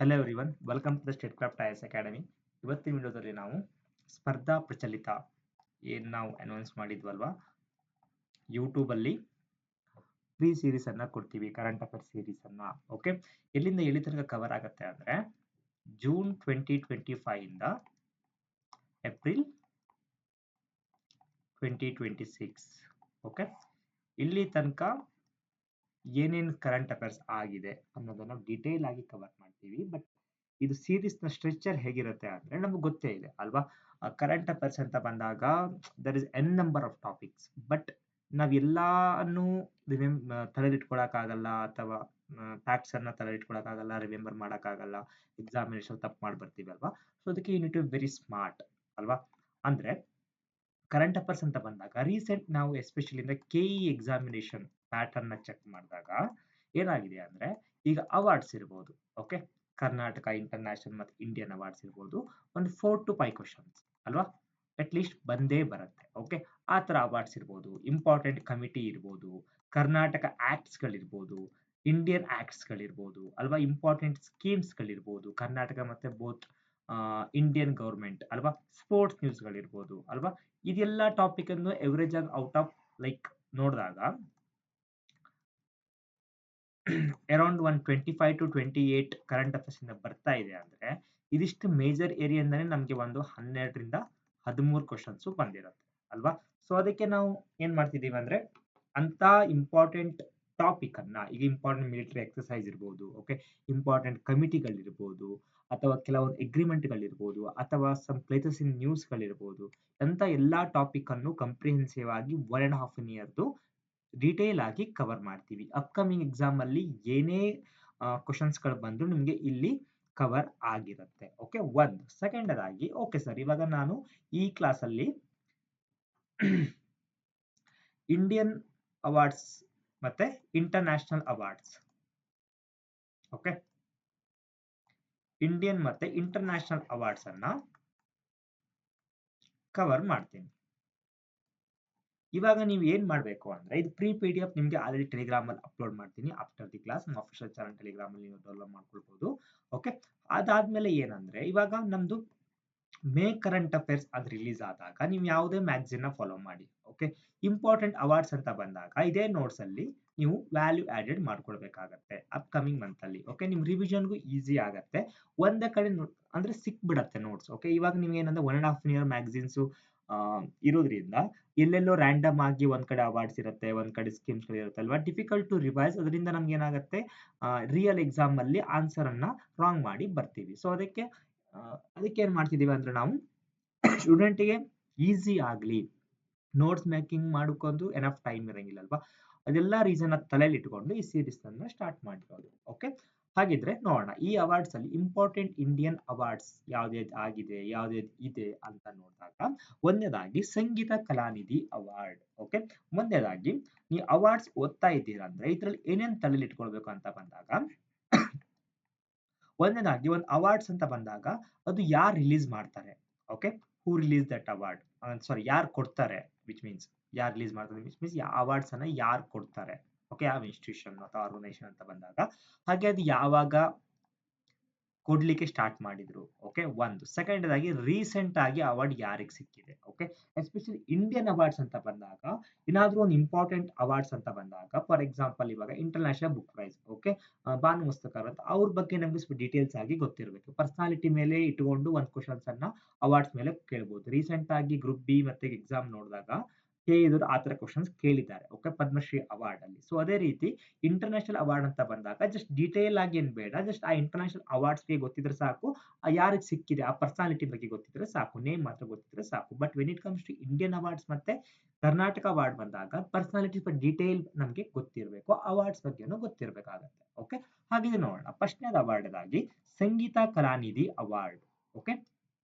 Hello everyone, welcome to the State Craft IAS academy. ಇವತ್ತಿನ ವಿಡಿಯೋದಲ್ಲಿ ನಾವು ಸ್ಪರ್ಧಾ ಪ್ರಚಲಿತ ಏನು ನಾವು ಅನೌನ್ಸ್ ಮಾಡಿದ್ವಲ್ವಾ, ಯೂಟ್ಯೂಬಲ್ಲಿ ಫ್ರೀ ಸೀರೀಸ್ ಅನ್ನ ಕೊಡ್ತೀವಿ, ಕರೆಂಟ್ ಅಫೇರ್ ಸೀರೀಸ್ ಅನ್ನ. ಓಕೆ, ಎಲ್ಲಿಂದ ಎಲ್ಲಿ ತನಕ ಕವರ್ ಆಗುತ್ತೆ ಅಂದ್ರೆ ಜೂನ್ 2025 ಇಂದ ಏಪ್ರಿಲ್ 2026. ಓಕೆ, ಇಲ್ಲಿ ತನಕ ಏನೇನು ಕರೆಂಟ್ ಅಫೇರ್ಸ್ ಆಗಿದೆ ಅನ್ನೋದನ್ನ ಡೀಟೇಲ್ ಆಗಿ ಕವರ್ ಮಾಡ್ತೀವಿ. ಬಟ್ ಇದು ಸೀರೀಸ್ ನ ಸ್ಟ್ರಕ್ಚರ್ ಹೇಗಿರುತ್ತೆ ಅಂದ್ರೆ ನಮ್ಗೆ ಗೊತ್ತೇ ಇದೆ ಅಲ್ವಾ. ಕರೆಂಟ್ ಅಫೇರ್ಸ್ ಅಂತ ಬಂದಾಗ there is an number of topics, but ನಾವ್ ಎಲ್ಲಾನು ತಲೆಲಿಟ್ಕೊಳಕ್ಕಾಗಲ್ಲ, ಅಥವಾ ಫ್ಯಾಕ್ಟ್ಸ್ ಅನ್ನ ತಲೆಲಿಟ್ಕೊಳಕ್ಕಾಗಲ್ಲ, ರಿಮೆಂಬರ್ ಮಾಡಕ್ಕಾಗಲ್ಲ, ಎಕ್ಸಾಮಿನೇಷನ್ ತಪ್ಪು ಮಾಡಿ ಬರ್ತೀವಿ ಅಲ್ವಾ. ಸೊ ಅದಕ್ಕೆ you need to very smart ಅಲ್ವಾ. ಅಂದ್ರೆ ಕರೆಂಟ್ ಅಫೇರ್ಸ್ ಅಂತ ಬಂದಾಗ ರೀಸೆಂಟ್ ನಾವು ಎಸ್ಪೆಷಲಿ ಕೆಇ ಎಕ್ಸಾಮಿನೇಷನ್ ಪ್ಯಾಟರ್ನ್ ನ ಚೆಕ್ ಮಾಡಿದಾಗ ಏನಾಗಿದೆ ಅಂದ್ರೆ, ಈಗ ಅವಾರ್ಡ್ಸ್ ಇರ್ಬೋದು. ಓಕೆ, ಕರ್ನಾಟಕ ಇಂಟರ್ನ್ಯಾಷನಲ್ ಮತ್ತು ಇಂಡಿಯನ್ ಅವಾರ್ಡ್ಸ್ ಇರ್ಬೋದು, ಒಂದು 4 to 5 ಕ್ವಶನ್ಸ್ ಅಲ್ವಾ, ಅಟ್ ಲೀಸ್ಟ್ ಬಂದೇ ಬರುತ್ತೆ. ಓಕೆ, ಆ ತರ ಅವಾರ್ಡ್ಸ್ ಇರ್ಬೋದು, ಇಂಪಾರ್ಟೆಂಟ್ ಕಮಿಟಿ ಇರ್ಬೋದು, ಕರ್ನಾಟಕ ಆಕ್ಟ್ಸ್ ಗಳಿರ್ಬೋದು, ಇಂಡಿಯನ್ ಆಕ್ಟ್ಸ್ ಗಳಿರ್ಬೋದು ಅಲ್ವಾ, ಇಂಪಾರ್ಟೆಂಟ್ ಸ್ಕೀಮ್ಸ್ ಗಳಿರ್ಬೋದು, ಕರ್ನಾಟಕ ಮತ್ತೆ ಬೋತ್ ಇಂಡಿಯನ್ ಗವರ್ಮೆಂಟ್ ಅಲ್ವಾ, ಸ್ಪೋರ್ಟ್ಸ್ ನ್ಯೂಸ್ ಗಳಿರ್ಬೋದು ಅಲ್ವಾ. ಇದೆಲ್ಲ ಟಾಪಿಕ್ ಅನ್ನು ಎವರೇಜ್ ಆಗಿ ಔಟ್ ಆಫ್ ಲೈಕ್ ನೋಡಿದಾಗ ಅರೌಂಡ್ 25 to 28 ಕರೆಂಟ್ ಅಫೇರ್ಸ್ ಇಂದ ಬರ್ತಾ ಇದೆ ಅಂದ್ರೆ, ಇದಿಷ್ಟು ಮೇಜರ್ ಏರಿಯಾದಿಂದಾನೇ ನಮ್ಗೆ ಒಂದು 12 ರಿಂದ 13 ಕ್ವಶನ್ಸ್ ಬಂದಿರುತ್ತೆ ಅಲ್ವಾ. ಸೊ ಅದಕ್ಕೆ ನಾವು ಏನ್ ಮಾಡ್ತಿದೀವಿ ಅಂದ್ರೆ, ಅಂತ ಇಂಪಾರ್ಟೆಂಟ್ ಟಾಪಿಕ್ ಅನ್ನ, ಈಗ ಇಂಪಾರ್ಟೆಂಟ್ ಮಿಲಿಟರಿ ಎಕ್ಸರ್ಸೈಸ್ ಇರ್ಬೋದು, ಓಕೆ, ಇಂಪಾರ್ಟೆಂಟ್ ಕಮಿಟಿಗಳಿರ್ಬೋದು, ಅಥವಾ ಕೆಲವೊಂದು ಅಗ್ರಿಮೆಂಟ್ ಗಳಿರ್ಬೋದು, ಅಥವಾ ಸಮ್ ಪ್ಲೇಸಸ್ ಇನ್ ನ್ಯೂಸ್ ಗಳಿರ್ಬೋದು, ಅಂತ ಎಲ್ಲಾ ಟಾಪಿಕ್ ಅನ್ನು ಕಂಪ್ರಿಹೆನ್ಸಿವ್ ಆಗಿ 1.5 ಇಯರ್ದು ಡೀಟೇಲ್ ಆಗಿ ಕವರ್ ಮಾಡ್ತೀವಿ. ಅಪ್ಕಮಿಂಗ್ ಎಕ್ಸಾಮ್ ಅಲ್ಲಿ ಏನೇ ಕ್ವಶನ್ಸ್ ಗಳು ಬಂದ್ರು ನಿಮ್ಗೆ ಇಲ್ಲಿ ಕವರ್ ಆಗಿರುತ್ತೆ. ಓಕೆ, ಒಂದು ಸೆಕೆಂಡ್ ಆಗಿ, ಓಕೆ ಸರ್, ಇವಾಗ ನಾನು ಈ ಕ್ಲಾಸ್ ಅಲ್ಲಿ ಇಂಡಿಯನ್ ಅವಾರ್ಡ್ಸ್ ಮತ್ತೆ ಇಂಟರ್ನ್ಯಾಷನಲ್ ಅವಾರ್ಡ್ಸ್, ಓಕೆ, ಇಂಡಿಯನ್ ಮತ್ತೆ ಇಂಟರ್ನ್ಯಾಷನಲ್ ಅವಾರ್ಡ್ಸ್ ಅನ್ನ ಕವರ್ ಮಾಡ್ತೀನಿ. ಇವಾಗ ನೀವು ಏನ್ ಮಾಡ್ಬೇಕು ಅಂದ್ರೆ, ಇದು ಪ್ರೀ PDF ನಿಮ್ಗೆ ಆಲ್ರೆಡಿ ಟೆಲಿಗ್ರಾಮ್ ಅಲ್ಲಿ ಅಪ್ಲೋಡ್ ಮಾಡ್ತೀನಿ. ಆಫ್ಟರ್ ದಿ ಕ್ಲಾಸ್ ನಮ್ಮ ಅಫಿಷಿಯಲ್ ಚಾನಲ್ ಟೆಲಿಗ್ರಾಮ್ ಅಲ್ಲಿ ನೀವು ಡೌನ್ಲೋಡ್ ಮಾಡ್ಕೊಳ್ಬಹುದು. ಓಕೆ, ಅದಾದ್ಮೇಲೆ ಏನಂದ್ರೆ, ಇವಾಗ ನಮ್ದು ಮೇ ಕರೆಂಟ್ ಅಫೇರ್ಸ್ ಅದು ರಿಲೀಸ್ ಆದಾಗ ನೀವು ಯಾವುದೇ ಮ್ಯಾಗಝಿನ್ ನ ಫಾಲೋ ಮಾಡಿ. ಓಕೆ, ಇಂಪಾರ್ಟೆಂಟ್ ಅವಾರ್ಡ್ಸ್ ಅಂತ ಬಂದಾಗ ಇದೇ ನೋಟ್ಸ್ ಅಲ್ಲಿ ನೀವು ವ್ಯಾಲ್ಯೂ ಆಡೆಡ್ ಮಾಡ್ಕೊಳ್ಬೇಕಾಗತ್ತೆ ಅಪ್ಕಮಿಂಗ್ ಮಂತ್ ಅಲ್ಲಿ. ಓಕೆ, ನಿಮ್ ರಿವಿಷನ್ಗೂ ಈಸಿ ಆಗತ್ತೆ, ಒಂದೇ ಕಡೆ ಅಂದ್ರೆ ಸಿಕ್ಬಿಡತ್ತೆ ನೋಟ್ಸ್. ಓಕೆ, ಇವಾಗ ನಿಮ್ಗೆ ಏನಂದ್ರೆ 1.5 ಇಯರ್ ಮ್ಯಾಗಝಿನ್ಸ್ ಇರೋದ್ರಿಂದ ಎಲ್ಲೆಲ್ಲೋ ರ್ಯಾಂಡಮ್ ಆಗಿ ಒಂದ್ ಕಡೆ ಅವಾರ್ಡ್ಸ್ ಇರುತ್ತೆ, ಒಂದ್ ಕಡೆ ಸ್ಕೀಮ್ಸ್ ಇರುತ್ತೆ ಅಲ್ವಾ, ಡಿಫಿಕಲ್ಟ್ ಟು ರಿವೈಸ್. ಅದರಿಂದ ನಮ್ಗೆ ಏನಾಗುತ್ತೆ, ರಿಯಲ್ ಎಕ್ಸಾಮ್ ಅಲ್ಲಿ ಆನ್ಸರ್ ಅನ್ನ ರಾಂಗ್ ಮಾಡಿ ಬರ್ತೀವಿ. ಸೊ ಅದಕ್ಕೆ ಏನ್ ಮಾಡ್ತಿದೀವಿ ಅಂದ್ರೆ, ನಾವು ಸ್ಟೂಡೆಂಟ್ಗೆ ಈಸಿ ಆಗ್ಲಿ, ನೋಟ್ಸ್ ಮೇಕಿಂಗ್ ಮಾಡ್ಕೊಂಡು ಎನಫ್ ಟೈಮ್ ಇರಂಗಿಲ್ಲ ಅಲ್ವಾ, ಅದೆಲ್ಲ ರೀಸನ್ ತಲೆಯಲ್ಲಿ ಇಟ್ಕೊಂಡು ಈ ಸೀರೀಸ್ ಅನ್ನ ಸ್ಟಾರ್ಟ್ ಮಾಡಿರೋದು. ಓಕೆ, ಹಾಗಿದ್ರೆ ನೋಡೋಣ ಈ ಅವಾರ್ಡ್ಸ್ ಅಲ್ಲಿ ಇಂಪಾರ್ಟೆಂಟ್ ಇಂಡಿಯನ್ ಅವಾರ್ಡ್ಸ್ ಯಾವ್ದು ಆಗಿದೆ, ಯಾವ್ದು ಇದೆ ಅಂತ ನೋಡಿದಾಗ, ಒಂದನೇದಾಗಿ ಸಂಗೀತ ಕಲಾನಿಧಿ ಅವಾರ್ಡ್. ಓಕೆ, ಮುಂದೇದಾಗಿ ನೀವು ಅವಾರ್ಡ್ಸ್ ಓದ್ತಾ ಇದ್ದೀರಾ ಅಂದ್ರೆ ಇದ್ರಲ್ಲಿ ಏನೇನ್ ತಲೆಯಲ್ಲಿ ಇಟ್ಕೊಳ್ಬೇಕು ಅಂತ ಬಂದಾಗ, ಒಂದನೇದಾಗಿ ಒಂದು ಅವಾರ್ಡ್ಸ್ ಅಂತ ಬಂದಾಗ ಅದು ಯಾರು ರಿಲೀಸ್ ಮಾಡ್ತಾರೆ. Okay, who release that award, sorry ಯಾರು ಕೊಡ್ತಾರೆ, ವಿಚ್ ಮೀನ್ಸ್ ಯಾರು ರಿಲೀಸ್ ಮಾಡ್ತಾರೆ, ವಿಚ್ ಮೀನ್ಸ್ ಅವಾರ್ಡ್ಸ್ ಅನ್ನ ಯಾರು ಕೊಡ್ತಾರೆ. ಓಕೆ, ಯಾವ ಇನ್ಸ್ಟಿಟ್ಯೂಷನ್ ಅಥವಾ ಆರ್ಗನೈಸೇಷನ್ ಅಂತ ಬಂದಾಗ, ಹಾಗೆ ಅದು ಯಾವಾಗ ಕೊಡ್ಲಿಕ್ಕೆ ಸ್ಟಾರ್ಟ್ ಮಾಡಿದ್ರು. ಓಕೆ, ಒಂದು ಸೆಕೆಂಡ್ ಆಗಿ ರೀಸೆಂಟ್ ಆಗಿ ಅವಾರ್ಡ್ ಯಾರಿಗೆ ಸಿಕ್ಕಿದೆ. ಓಕೆ, ಎಸ್ಪೆಷಲಿ ಇಂಡಿಯನ್ ಅವಾರ್ಡ್ಸ್ ಅಂತ ಬಂದಾಗ, ಏನಾದ್ರೂ ಒಂದು ಇಂಪಾರ್ಟೆಂಟ್ ಅವಾರ್ಡ್ಸ್ ಅಂತ ಬಂದಾಗ, ಫಾರ್ ಎಕ್ಸಾಂಪಲ್ ಇವಾಗ ಇಂಟರ್ನ್ಯಾಷನಲ್ ಬುಕ್ ಪ್ರೈಸ್, ಓಕೆ, ಭಾನು ಮುಸ್ತಕರ್ ಅಂತ, ಅವ್ರ ಬಗ್ಗೆ ನಮ್ಗೆ ಸ್ವಲ್ಪ ಡೀಟೇಲ್ಸ್ ಆಗಿ ಗೊತ್ತಿರಬೇಕು. ಪರ್ಸನಾಲಿಟಿ ಮೇಲೆ ಇಟ್ಕೊಂಡು ಒಂದು ಕ್ವಶನ್ಸ್ ಅನ್ನ ಅವಾರ್ಡ್ಸ್ ಮೇಲೆ ಕೇಳಬಹುದು. ರೀಸೆಂಟ್ ಆಗಿ ಗ್ರೂಪ್ ಬಿ ಮತ್ತೆ ಎಕ್ಸಾಮ್ ನೋಡಿದಾಗ ಕೇಳಿದ್ರು, ಆ ತರ ಕ್ವಶನ್ಸ್ ಕೇಳಿದ್ದಾರೆ. ಓಕೆ, ಪದ್ಮಶ್ರೀ ಅವಾರ್ಡ್ ಅಲ್ಲಿ. ಸೊ ಅದೇ ರೀತಿ ಇಂಟರ್ನ್ಯಾಷನಲ್ ಅವಾರ್ಡ್ ಅಂತ ಬಂದಾಗ ಜಸ್ಟ್ ಡೀಟೇಲ್ ಆಗಿ ಏನ್ ಬೇಡ, ಜಸ್ಟ್ ಆ ಇಂಟರ್ನ್ಯಾಷನಲ್ ಅವಾರ್ಡ್ಸ್ ಗೆ ಗೊತ್ತಿದ್ರೆ ಸಾಕು, ಯಾರಿಗೆ ಸಿಕ್ಕಿದೆ ಆ ಪರ್ಸನಾಲಿಟಿ ಬಗ್ಗೆ ಗೊತ್ತಿದ್ರೆ ಸಾಕು, ನೇಮ್ ಮಾತ್ರ ಗೊತ್ತಿದ್ರೆ ಸಾಕು. But when it comes to Indian awards ಮತ್ತೆ ಕರ್ನಾಟಕ ಅವಾರ್ಡ್ ಬಂದಾಗ ಪರ್ಸನಾಲಿಟಿ ಡೀಟೇಲ್ ನಮ್ಗೆ ಗೊತ್ತಿರಬೇಕು, ಅವಾರ್ಡ್ಸ್ ಬಗ್ಗೆನೂ ಗೊತ್ತಿರಬೇಕಾಗತ್ತೆ. ಓಕೆ, ಹಾಗೆ ನೋಡೋಣ. ಫಸ್ಟ್ನೇದ ಅವಾರ್ಡ್ಗಾಗಿ ಸಂಗೀತ ಕಲಾನಿಧಿ ಅವಾರ್ಡ್. ಓಕೆ,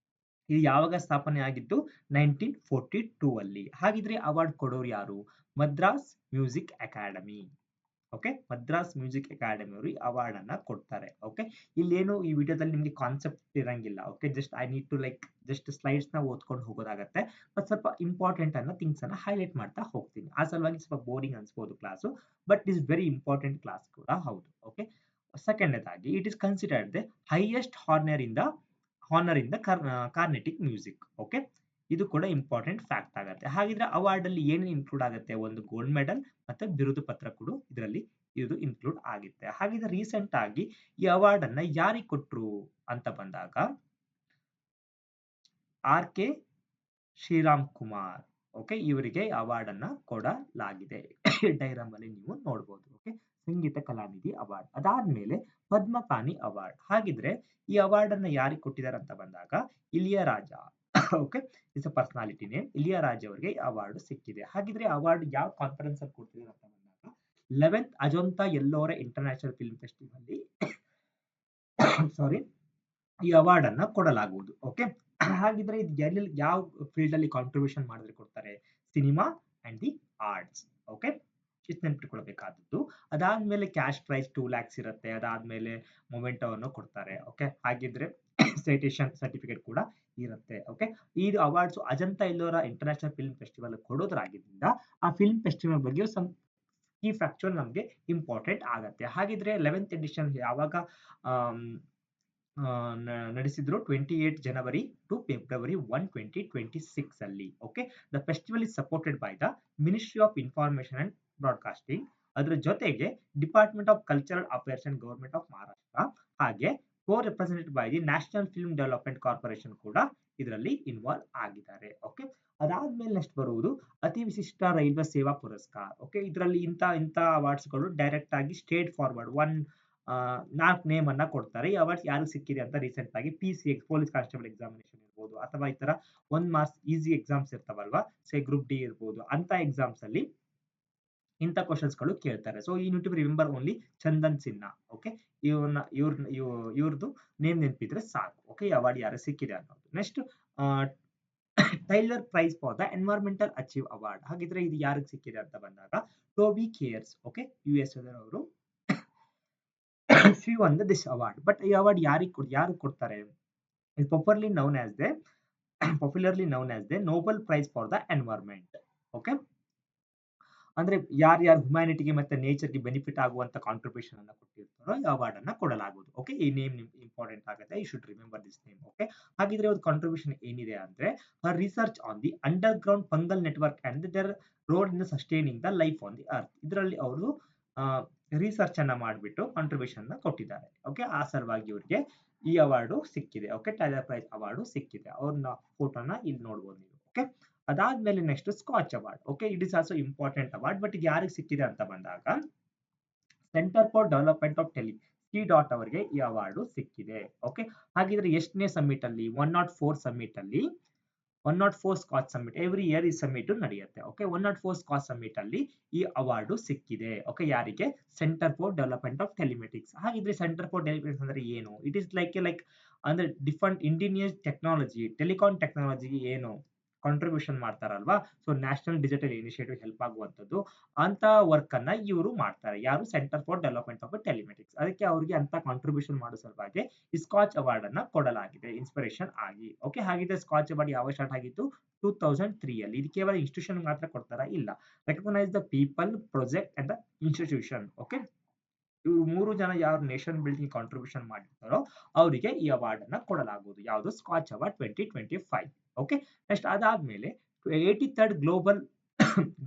ಇದು ಯಾವಾಗ ಸ್ಥಾಪನೆ ಆಗಿತ್ತು, 1942 ಅಲ್ಲಿ. ಹಾಗಿದ್ರೆ ಅವಾರ್ಡ್ ಕೊಡೋರು ಯಾರು, Madras music academy. Okay, Madras music academy ಅವರು ಈ ಅವಾರ್ಡ್ ಅನ್ನ ಕೊಡ್ತಾರೆ. ಓಕೆ, ಇಲ್ಲೇನು ಈ ವಿಡಿಯೋದಲ್ಲಿ ನಿಮ್ಗೆ ಕಾನ್ಸೆಪ್ಟ್ ಇರಂಗಿಲ್ಲ. Okay, just I need to like just slides ನ ಓದ್ಕೊಂಡು ಹೋಗೋದಾಗತ್ತೆ, ಬಟ್ ಸ್ವಲ್ಪ ಇಂಪಾರ್ಟೆಂಟ್ ಅನ್ನೋ ಥಿಂಗ್ಸ್ ಅನ್ನ ಹೈಲೈಟ್ ಮಾಡ್ತಾ ಹೋಗ್ತೀನಿ. ಆ ಸಲುವಾಗಿ ಸ್ವಲ್ಪ ಬೋರಿಂಗ್ ಅನ್ಸ್ಬೋದು class, but is very important class ಕೂಡ ಹೌದು. ಓಕೆ, ಸೆಕೆಂಡನೇದಾಗಿ it is considered the highest honour in the Carnatic music. Okay, ಇದು ಕೂಡ ಇಂಪಾರ್ಟೆಂಟ್ ಫ್ಯಾಕ್ಟ್ ಆಗುತ್ತೆ. ಹಾಗಿದ್ರೆ ಅವಾರ್ಡ್ ಅಲ್ಲಿ ಏನೇನು ಇನ್ಕ್ಲೂಡ್ ಆಗುತ್ತೆ? ಒಂದು ಗೋಲ್ಡ್ ಮೆಡಲ್ ಮತ್ತೆ ಬಿರುದು ಪತ್ರ ಕೂಡ ಇದರಲ್ಲಿ ಇದು ಇನ್ಕ್ಲೂಡ್ ಆಗುತ್ತೆ. ಹಾಗಿದ್ರೆ ರೀಸೆಂಟ್ ಆಗಿ ಈ ಅವಾರ್ಡ್ ಅನ್ನ ಯಾರಿಗೆ ಕೊಟ್ರು ಅಂತ ಬಂದಾಗ ಆರ್.ಕೆ. ಶ್ರೀರಾಮ್ ಕುಮಾರ್, ಓಕೆ, ಇವರಿಗೆ ಅವಾರ್ಡ್ ಅನ್ನ ಕೊಡಲಾಗಿದೆ. ಡೈರಾಮ್ ಅಲ್ಲಿ ನೀವು ನೋಡಬಹುದು. ಓಕೆ, ಸಂಗೀತ ಕಲಾನಿಧಿ ಅವಾರ್ಡ್. ಅದಾದ್ಮೇಲೆ ಪದ್ಮಪಾಣಿ ಅವಾರ್ಡ್. ಹಾಗಿದ್ರೆ ಈ ಅವಾರ್ಡ್ ಅನ್ನ ಯಾರಿಗೆ ಕೊಟ್ಟಿದ್ದಾರೆ ಅಂತ ಬಂದಾಗ Ilaiyaraaja. Okay, it's a personality name. Ilaiyaraaja ಅವರಿಗೆ ಅವಾರ್ಡ್ ಸಿಕ್ಕಿದೆ. ಹಾಗಿದ್ರೆ ಅವಾರ್ಡ್ ಯಾವ ಕಾನ್ಫರೆನ್ಸ್ ಅಲ್ಲಿ ಕೊಡ್ತಿದ್ದಾರೆ ಅಂತ ಬಂದಾಗ 11th Ajanta Ellora International Film Festival sorry ಈ ಅವಾರ್ಡ್ ಅನ್ನ ಕೊಡಲಾಗುವುದು. ಓಕೆ, ಹಾಗಿದ್ರೆ ಇದು ಎಲ್ಲಿ ಯಾವ ಫೀಲ್ಡ್ ಅಲ್ಲಿ ಕಾಂಟ್ರಿಬ್ಯೂಷನ್ ಮಾಡಿದ್ರೆ ಕೊಡ್ತಾರೆ? Cinema and the arts. Okay, ಇಷ್ಟು ನೆನ್ಪಿಟ್ಕೊಳ್ಬೇಕಾದದ್ದು. ಅದಾದ್ಮೇಲೆ ಕ್ಯಾಶ್ ಪ್ರೈಸ್ 2 lakhs ಇರುತ್ತೆ. ಅದಾದ್ಮೇಲೆ ಮೊಮೆಂಟೋ ಅನ್ನು ಕೊಡ್ತಾರೆ. ಓಕೆ, ಹಾಗಿದ್ರೆ ಸೈಟೇಷನ್ ಸರ್ಟಿಫಿಕೇಟ್ ಕೂಡ ಇರುತ್ತೆ. ಓಕೆ, ಈ awards Ajanta Ellora International Film Festival ಕೊಡೋದ್ರಾಗಿದ್ದರಿಂದ ಆ ಫಿಲ್ಮ್ ಫೆಸ್ಟಿವಲ್ ಬಗ್ಗೆ ಈ ಫ್ಯಾಕ್ಚರ್ ನಮಗೆ ಇಂಪಾರ್ಟೆಂಟ್ ಆಗತ್ತೆ. ಹಾಗಿದ್ರೆ 11th ಎಡಿಷನ್ ಯಾವಾಗ ನಡೆಸಿದ್ರು? 28 January to February 1, 2026 ಅಲ್ಲಿ. Okay, the festival is supported by the Ministry of Information and Broadcasting. ಅದರ ಜೊತೆಗೆ Department of Cultural Affairs and Government of Maharashtra, ಹಾಗೆ represented by the National Film Development Corporation ಕೂಡ ಇದರಲ್ಲಿ involve ಆಗಿದ್ದಾರೆ. Okay, ಅದಾದ್ಮೇಲೆ next ಬರುವುದು ಅತಿ ವಿಶಿಷ್ಟ ರೈಲ್ವೆ ಸೇವಾ ಪುರಸ್ಕಾರ. ಓಕೆ, ಇದರಲ್ಲಿ ಇಂಥ ಅವಾರ್ಡ್ಸ್ ಗಳು ಡೈರೆಕ್ಟ್ ಆಗಿ ಸ್ಟೇಟ್ ಫಾರ್ವರ್ಡ್ 4 ನೇಮ್ ಅನ್ನ ಕೊಡ್ತಾರೆ. ಈ ಅವಾರ್ಡ್ಸ್ ಯಾರಿಗೆ ಸಿಕ್ಕಿದೆ ಅಂತ ರೀಸೆಂಟ್ ಆಗಿ PCX ಪೊಲೀಸ್ ಕಾನ್ಸ್ಟೇಬಲ್ ಎಕ್ಸಾಮಿನೇಷನ್ ಇರ್ಬೋದು, ಅಥವಾ ಈ ತರ 1 ಮಾರ್ಕ್ಸ್ ಈಸಿ ಎಕ್ಸಾಮ್ಸ್ ಇರ್ತಾವಲ್ವಾ, ಸೇ ಗ್ರೂಪ್ ಡಿ ಇರ್ಬೋದು, ಅಂತ ಎಕ್ಸಾಮ್ಸ್ ಅಲ್ಲಿ ಇಂಥ ಕ್ವಶನ್ಸ್ ಗಳು ಕೇಳ್ತಾರೆ. ಸೊ ಈ to remember only Chandan Sinha. Okay, ಇವ್ರದ್ದು ನೇಮ್ ನೆನಪಿದ್ರೆ ಸಾಕು. ಓಕೆ, ಈ ಅವಾರ್ಡ್ ಯಾರು ಸಿಕ್ಕಿದೆ ಅನ್ನೋದು. Next Tyler prize for the environmental achieve award. ಹಾಗಿದ್ರೆ ಇದು ಯಾರಿಗೆ ಸಿಕ್ಕಿದೆ ಅಂತ ಬಂದಾಗ ಟೋಬಿ ಕೇರ್ಸ್. ಓಕೆ, US ಅವರು she won this award. But ಈ ಅವಾರ್ಡ್ ಯಾರು ಕೊಡ್ತಾರೆ? Is popularly known as the Nobel prize for the environment. Okay, ಅಂದ್ರೆ ಯಾರ್ಯಾರು ಹ್ಯುಮ್ಯಾನಿಟಿಗೆ ಮತ್ತೆ ನೇಚರ್ಗೆ ಬೆನಿಫಿಟ್ ಆಗುವಂತ ಕಾಂಟ್ರಿಬ್ಯೂಷನ್ ಅನ್ನ ಕೊಟ್ಟಿರ್ತಾರೋ ಈ ಅವಾರ್ಡ್ ಅನ್ನ ಕೊಡಲಾಗುವುದು. ಓಕೆ, ಈ ನೇಮ್ ಇಂಪಾರ್ಟೆಂಟ್ ಆಗುತ್ತೆ. You should remember this name. Okay, ಹಾಗಿದ್ರೆ ಒಂದು ಕಾಂಟ್ರಿಬ್ಯೂಷನ್ ಏನಿದೆ ಅಂದ್ರೆ research on the underground fungal network and their role in sustaining the life on the earth. ಇದರಲ್ಲಿ ಅವರು ರಿಸರ್ಚ್ ಅನ್ನ ಮಾಡಿಬಿಟ್ಟು ಕಾಂಟ್ರಿಬ್ಯೂಷನ್ ಕೊಟ್ಟಿದ್ದಾರೆ. ಓಕೆ, ಆ ಸಲುವಾಗಿ ಇವರಿಗೆ ಈ ಅವಾರ್ಡು ಸಿಕ್ಕಿದೆ. ಓಕೆ, ಟೈಲರ್ ಪ್ರೈಸ್ ಅವಾರ್ಡು ಸಿಕ್ಕಿದೆ. ಅವ್ರನ್ನ ಫೋಟೋನ ಇಲ್ಲಿ ನೋಡ್ಬೋದು ನೀವು. ಓಕೆ, ಅದಾದ್ಮೇಲೆ next scotch award. Okay, it is also important award. But ಇದು ಯಾರಿಗೆ ಸಿಕ್ಕಿದೆ ಅಂತ ಬಂದಾಗ centre for Development of C.DOT ಅವರಿಗೆ ಈ ಅವಾರ್ಡು ಸಿಕ್ಕಿದೆ. ಓಕೆ, ಹಾಗಿದ್ರೆ ಎಷ್ಟನೇ ಸಮ್ಮಿಟ್ ಅಲ್ಲಿ? 104 ಸಮ್ಮಿಟ್ ಅಲ್ಲಿ 104 ಸ್ಕಾಚ್ ಸಮ್ಮಿಟ್ ಎವ್ರಿ ಇಯರ್ ಈ ಸಮ್ಮಿಟ್ ನಡೆಯುತ್ತೆ. ಓಕೆ, 104 ಸ್ಕಾಚ್ ಸಮ್ಮಿಟ್ ಅಲ್ಲಿ ಈ ಅವಾರ್ಡು ಸಿಕ್ಕಿದೆ. ಓಕೆ, ಯಾರಿಗೆ? Centre for Development of Telematics. ಹಾಗಿದ್ರೆ ಸೆಂಟರ್ ಫಾರ್ ಟೆಲಿಮೆಟಿಕ್ಸ್ ಅಂದ್ರೆ ಏನು? ಇಟ್ ಇಸ್ ಲೈಕ್ ಅಂದ್ರೆ ಡಿಫರೆಂಟ್ ಇಂಡಿನಿಯಸ್ ಟೆಕ್ನಾಲಜಿ, ಟೆಲಿಕಾಂ ಟೆಕ್ನಾಲಜಿಗೆ ಏನು ಕಾಂಟ್ರಿಬ್ಯೂಷನ್ ಮಾಡ್ತಾರಲ್ವಾ, so national digital initiative help ಆಗುವಂತದ್ದು ಅಂತ ವರ್ಕ್ ಅನ್ನ ಇವರು ಮಾಡ್ತಾರೆ. ಯಾರು? Centre for Development of Telematics. ಅದಕ್ಕೆ ಅವರಿಗೆ ಅಂತ ಕಾಂಟ್ರಿಬ್ಯೂಷನ್ ಮಾಡೋ ಸಲುವಾಗಿ ಈ ಸ್ಕಾಚ್ ಅವಾರ್ಡ್ ಅನ್ನ ಕೊಡಲಾಗಿದೆ ಇನ್ಸ್ಪಿರೇಷನ್ ಆಗಿ. ಓಕೆ, ಹಾಗಿದ್ರೆ ಸ್ಕಾಚ್ ಅವಾರ್ಡ್ ಯಾವಾಗ ಸ್ಟಾರ್ಟ್ ಆಗಿತ್ತು? 2003 ಅಲ್ಲಿ. ಇದು ಕೇವಲ ಇನ್ಸ್ಟಿಟ್ಯೂಷನ್ ಮಾತ್ರ ಕೊಡ್ತಾರಾ? ಇಲ್ಲ, recognise the people, project and the institution. Okay, ಇವ್ರು 3 ಜನ ಯಾರು ನೇಷನ್ ಬಿಲ್ಡಿಂಗ್ ಕಾಂಟ್ರಿಬ್ಯೂಷನ್ ಮಾಡಿರ್ತಾರೋ ಅವರಿಗೆ ಈ ಅವಾರ್ಡ್ ಅನ್ನ ಕೊಡಲಾಗುವುದು. ಯಾವುದು? Scotch award 2025. ಓಕೆ, ನೆಕ್ಸ್ಟ್ ಅದಾದ್ಮೇಲೆ 83rd global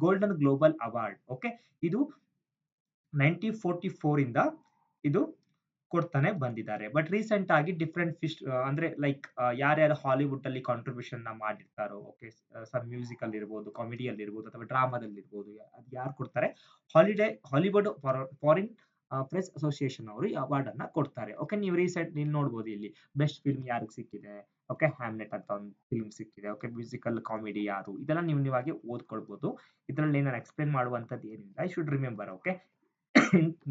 golden global award. Okay, ಇದು 1944 ಇಂದ ಇದು ಕೊಡ್ತಾನೆ ಬಂದಿದ್ದಾರೆ. ಬಟ್ ರೀಸೆಂಟ್ ಆಗಿ ಡಿಫ್ರೆಂಟ್ ಅಂದ್ರೆ ಲೈಕ್ ಯಾರ್ಯಾರು ಹಾಲಿವುಡ್ ಅಲ್ಲಿ ಕಾಂಟ್ರಿಬ್ಯೂಷನ್ ಮಾಡಿರ್ತಾರೋ, ಓಕೆ, ಸಮ್ ಮ್ಯೂಸಿಕಲ್ ಇರ್ಬೋದು, ಕಾಮಿಡಿಯಲ್ಲಿ ಇರ್ಬೋದು, ಅಥವಾ ಡ್ರಾಮಾದಲ್ಲಿ ಇರ್ಬೋದು, ಅದು ಯಾರು ಕೊಡ್ತಾರೆ? ಹಾಲಿವುಡ್ ಫಾರಿನ್ ಪ್ರೆಸ್ ಅಸೋಸಿಯೇಷನ್ ಅವರು ಈ ಅವಾರ್ಡ್ ಅನ್ನ ಕೊಡ್ತಾರೆ. ಓಕೆ, ನೀವು ನೀನು ನೋಡ್ಬೋದು ಇಲ್ಲಿ ಬೆಸ್ಟ್ ಫಿಲ್ಮ್ ಯಾರಿಗೆ ಸಿಕ್ಕಿದೆ? ಓಕೆ, ಹ್ಯಾಮ್ಲೆಟ್ ಅಂತ ಒಂದು ಫಿಲ್ಮ್ ಸಿಕ್ಕಿದೆ. ಓಕೆ, ಮ್ಯೂಸಿಕಲ್ ಕಾಮಿಡಿ ಯಾರು? ಇದೆಲ್ಲ ನೀವಾಗಿ ಓದ್ಕೊಳ್ಬಹುದು. ಇದರಲ್ಲಿ ನಾನು ಎಕ್ಸ್ಪ್ಲೇನ್ ಮಾಡುವಂತದ್ದು ಏನಿಲ್ಲ. I should remember. ಓಕೆ,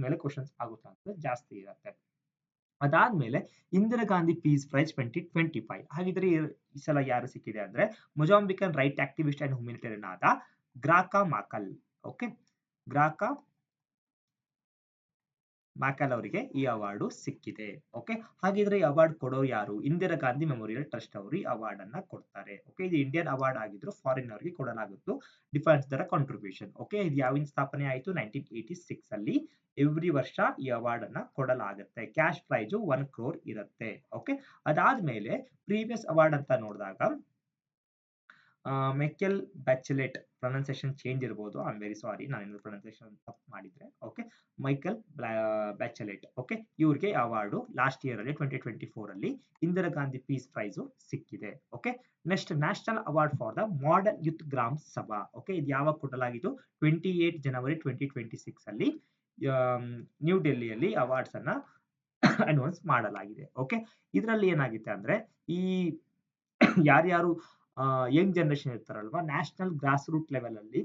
ಮೇಲೆ ಕ್ವಶನ್ಸ್ ಆಗುತ್ತೆ ಜಾಸ್ತಿ ಇರುತ್ತೆ. ಅದಾದ್ಮೇಲೆ ಇಂದಿರಾ ಗಾಂಧಿ ಪೀಸ್ ಪ್ರೈಸ್ 2025. ಹಾಗಿದ್ರೆ ಈ ಸಲ ಯಾರು ಸಿಕ್ಕಿದೆ ಅಂದ್ರೆ ಮೊಜಾಂಬಿಕನ್ ರೈಟ್ ಆಕ್ಟಿವಿಸ್ಟ್ ಅಂಡ್ ಹ್ಯುಮ್ಯಾನಿಟೇರಿಯನ್ ಆದ ಗ್ರಾಕಾ ಮಾಕಲ್. ಓಕೆ, ಗ್ರಾಕಾ ಮ್ಯಾಕಲ್ ಅವರಿಗೆ ಈ ಅವಾರ್ಡು ಸಿಕ್ಕಿದೆ. ಓಕೆ, ಹಾಗಿದ್ರೆ ಈ ಅವಾರ್ಡ್ ಕೊಡೋರು ಯಾರು? ಇಂದಿರಾ ಗಾಂಧಿ ಮೆಮೋರಿಯಲ್ ಟ್ರಸ್ಟ್ ಅವರು ಈ ಅವಾರ್ಡ್ ಅನ್ನ ಕೊಡ್ತಾರೆ. ಓಕೆ, ಇದು ಇಂಡಿಯನ್ ಅವಾರ್ಡ್ ಆಗಿದ್ರು ಫಾರಿನ್ ಅವರಿಗೆ ಕೊಡಲಾಗುತ್ತು, ಡಿಫೆನ್ಸ್ ದರ ಕಾಂಟ್ರಿಬ್ಯೂಷನ್. ಓಕೆ, ಇದು ಯಾವಿನ ಸ್ಥಾಪನೆ ಆಯಿತು? 1986 ಅಲ್ಲಿ. ಎವ್ರಿ ವರ್ಷ ಈ ಅವಾರ್ಡ್ ಅನ್ನ ಕೊಡಲಾಗುತ್ತೆ. ಕ್ಯಾಶ್ ಪ್ರೈಸ್ 1 crore ಇರುತ್ತೆ. ಓಕೆ, ಅದಾದ್ಮೇಲೆ ಪ್ರೀವಿಯಸ್ ಅವಾರ್ಡ್ ಅಂತ ನೋಡಿದಾಗ ಮೆಕೆಲ್ ಬ್ಯಾಚೆಲೆಟ್, ಪ್ರೊನೌನ್ಸಿಯೇಷನ್ ಚೇಂಜ್ ಇರಬಹುದು, ಐ ಆಮ್ ವೆರಿ ಸಾರಿ ನಾನು ಪ್ರೊನೌನ್ಸಿಯೇಷನ್ ತಪ್ಪು ಮಾಡಿದ್ರೆ. Okay, Michael Bachelet. ಓಕೆ, ಇವ್ರಿಗೆ ಅವಾರ್ಡು ಲಾಸ್ಟ್ ಇಯರ್ ಅಲ್ಲಿ 2024 ಅಲ್ಲಿ ಇಂದಿರಾ ಗಾಂಧಿ ಪೀಸ್ ಪ್ರೈಸ್ ಸಿಕ್ಕಿದೆ. Okay, next national award for the model youth Gram Sabha. Okay, ಇದು ಯಾವಾಗ ಕೊಡಲಾಗಿತ್ತು? 28 ಜನವರಿ 2026 ಅಲ್ಲಿ ನ್ಯೂ ಡೆಲ್ಲಿಯಲ್ಲಿ ಅವಾರ್ಡ್ಸ್ ಅನ್ನ ಅನೌನ್ಸ್ ಮಾಡಲಾಗಿದೆ. ಓಕೆ, ಇದರಲ್ಲಿ ಏನಾಗಿದೆ ಅಂದ್ರೆ ಈ ಯಾರ್ಯಾರು ಯಂಗ್ ಜನರೇಷನ್ ಇರ್ತಾರಲ್ವಾ, ನ್ಯಾಷನಲ್ ಗ್ರಾಸ್ ರೂಟ್ ಲೆವೆಲ್ ಅಲ್ಲಿ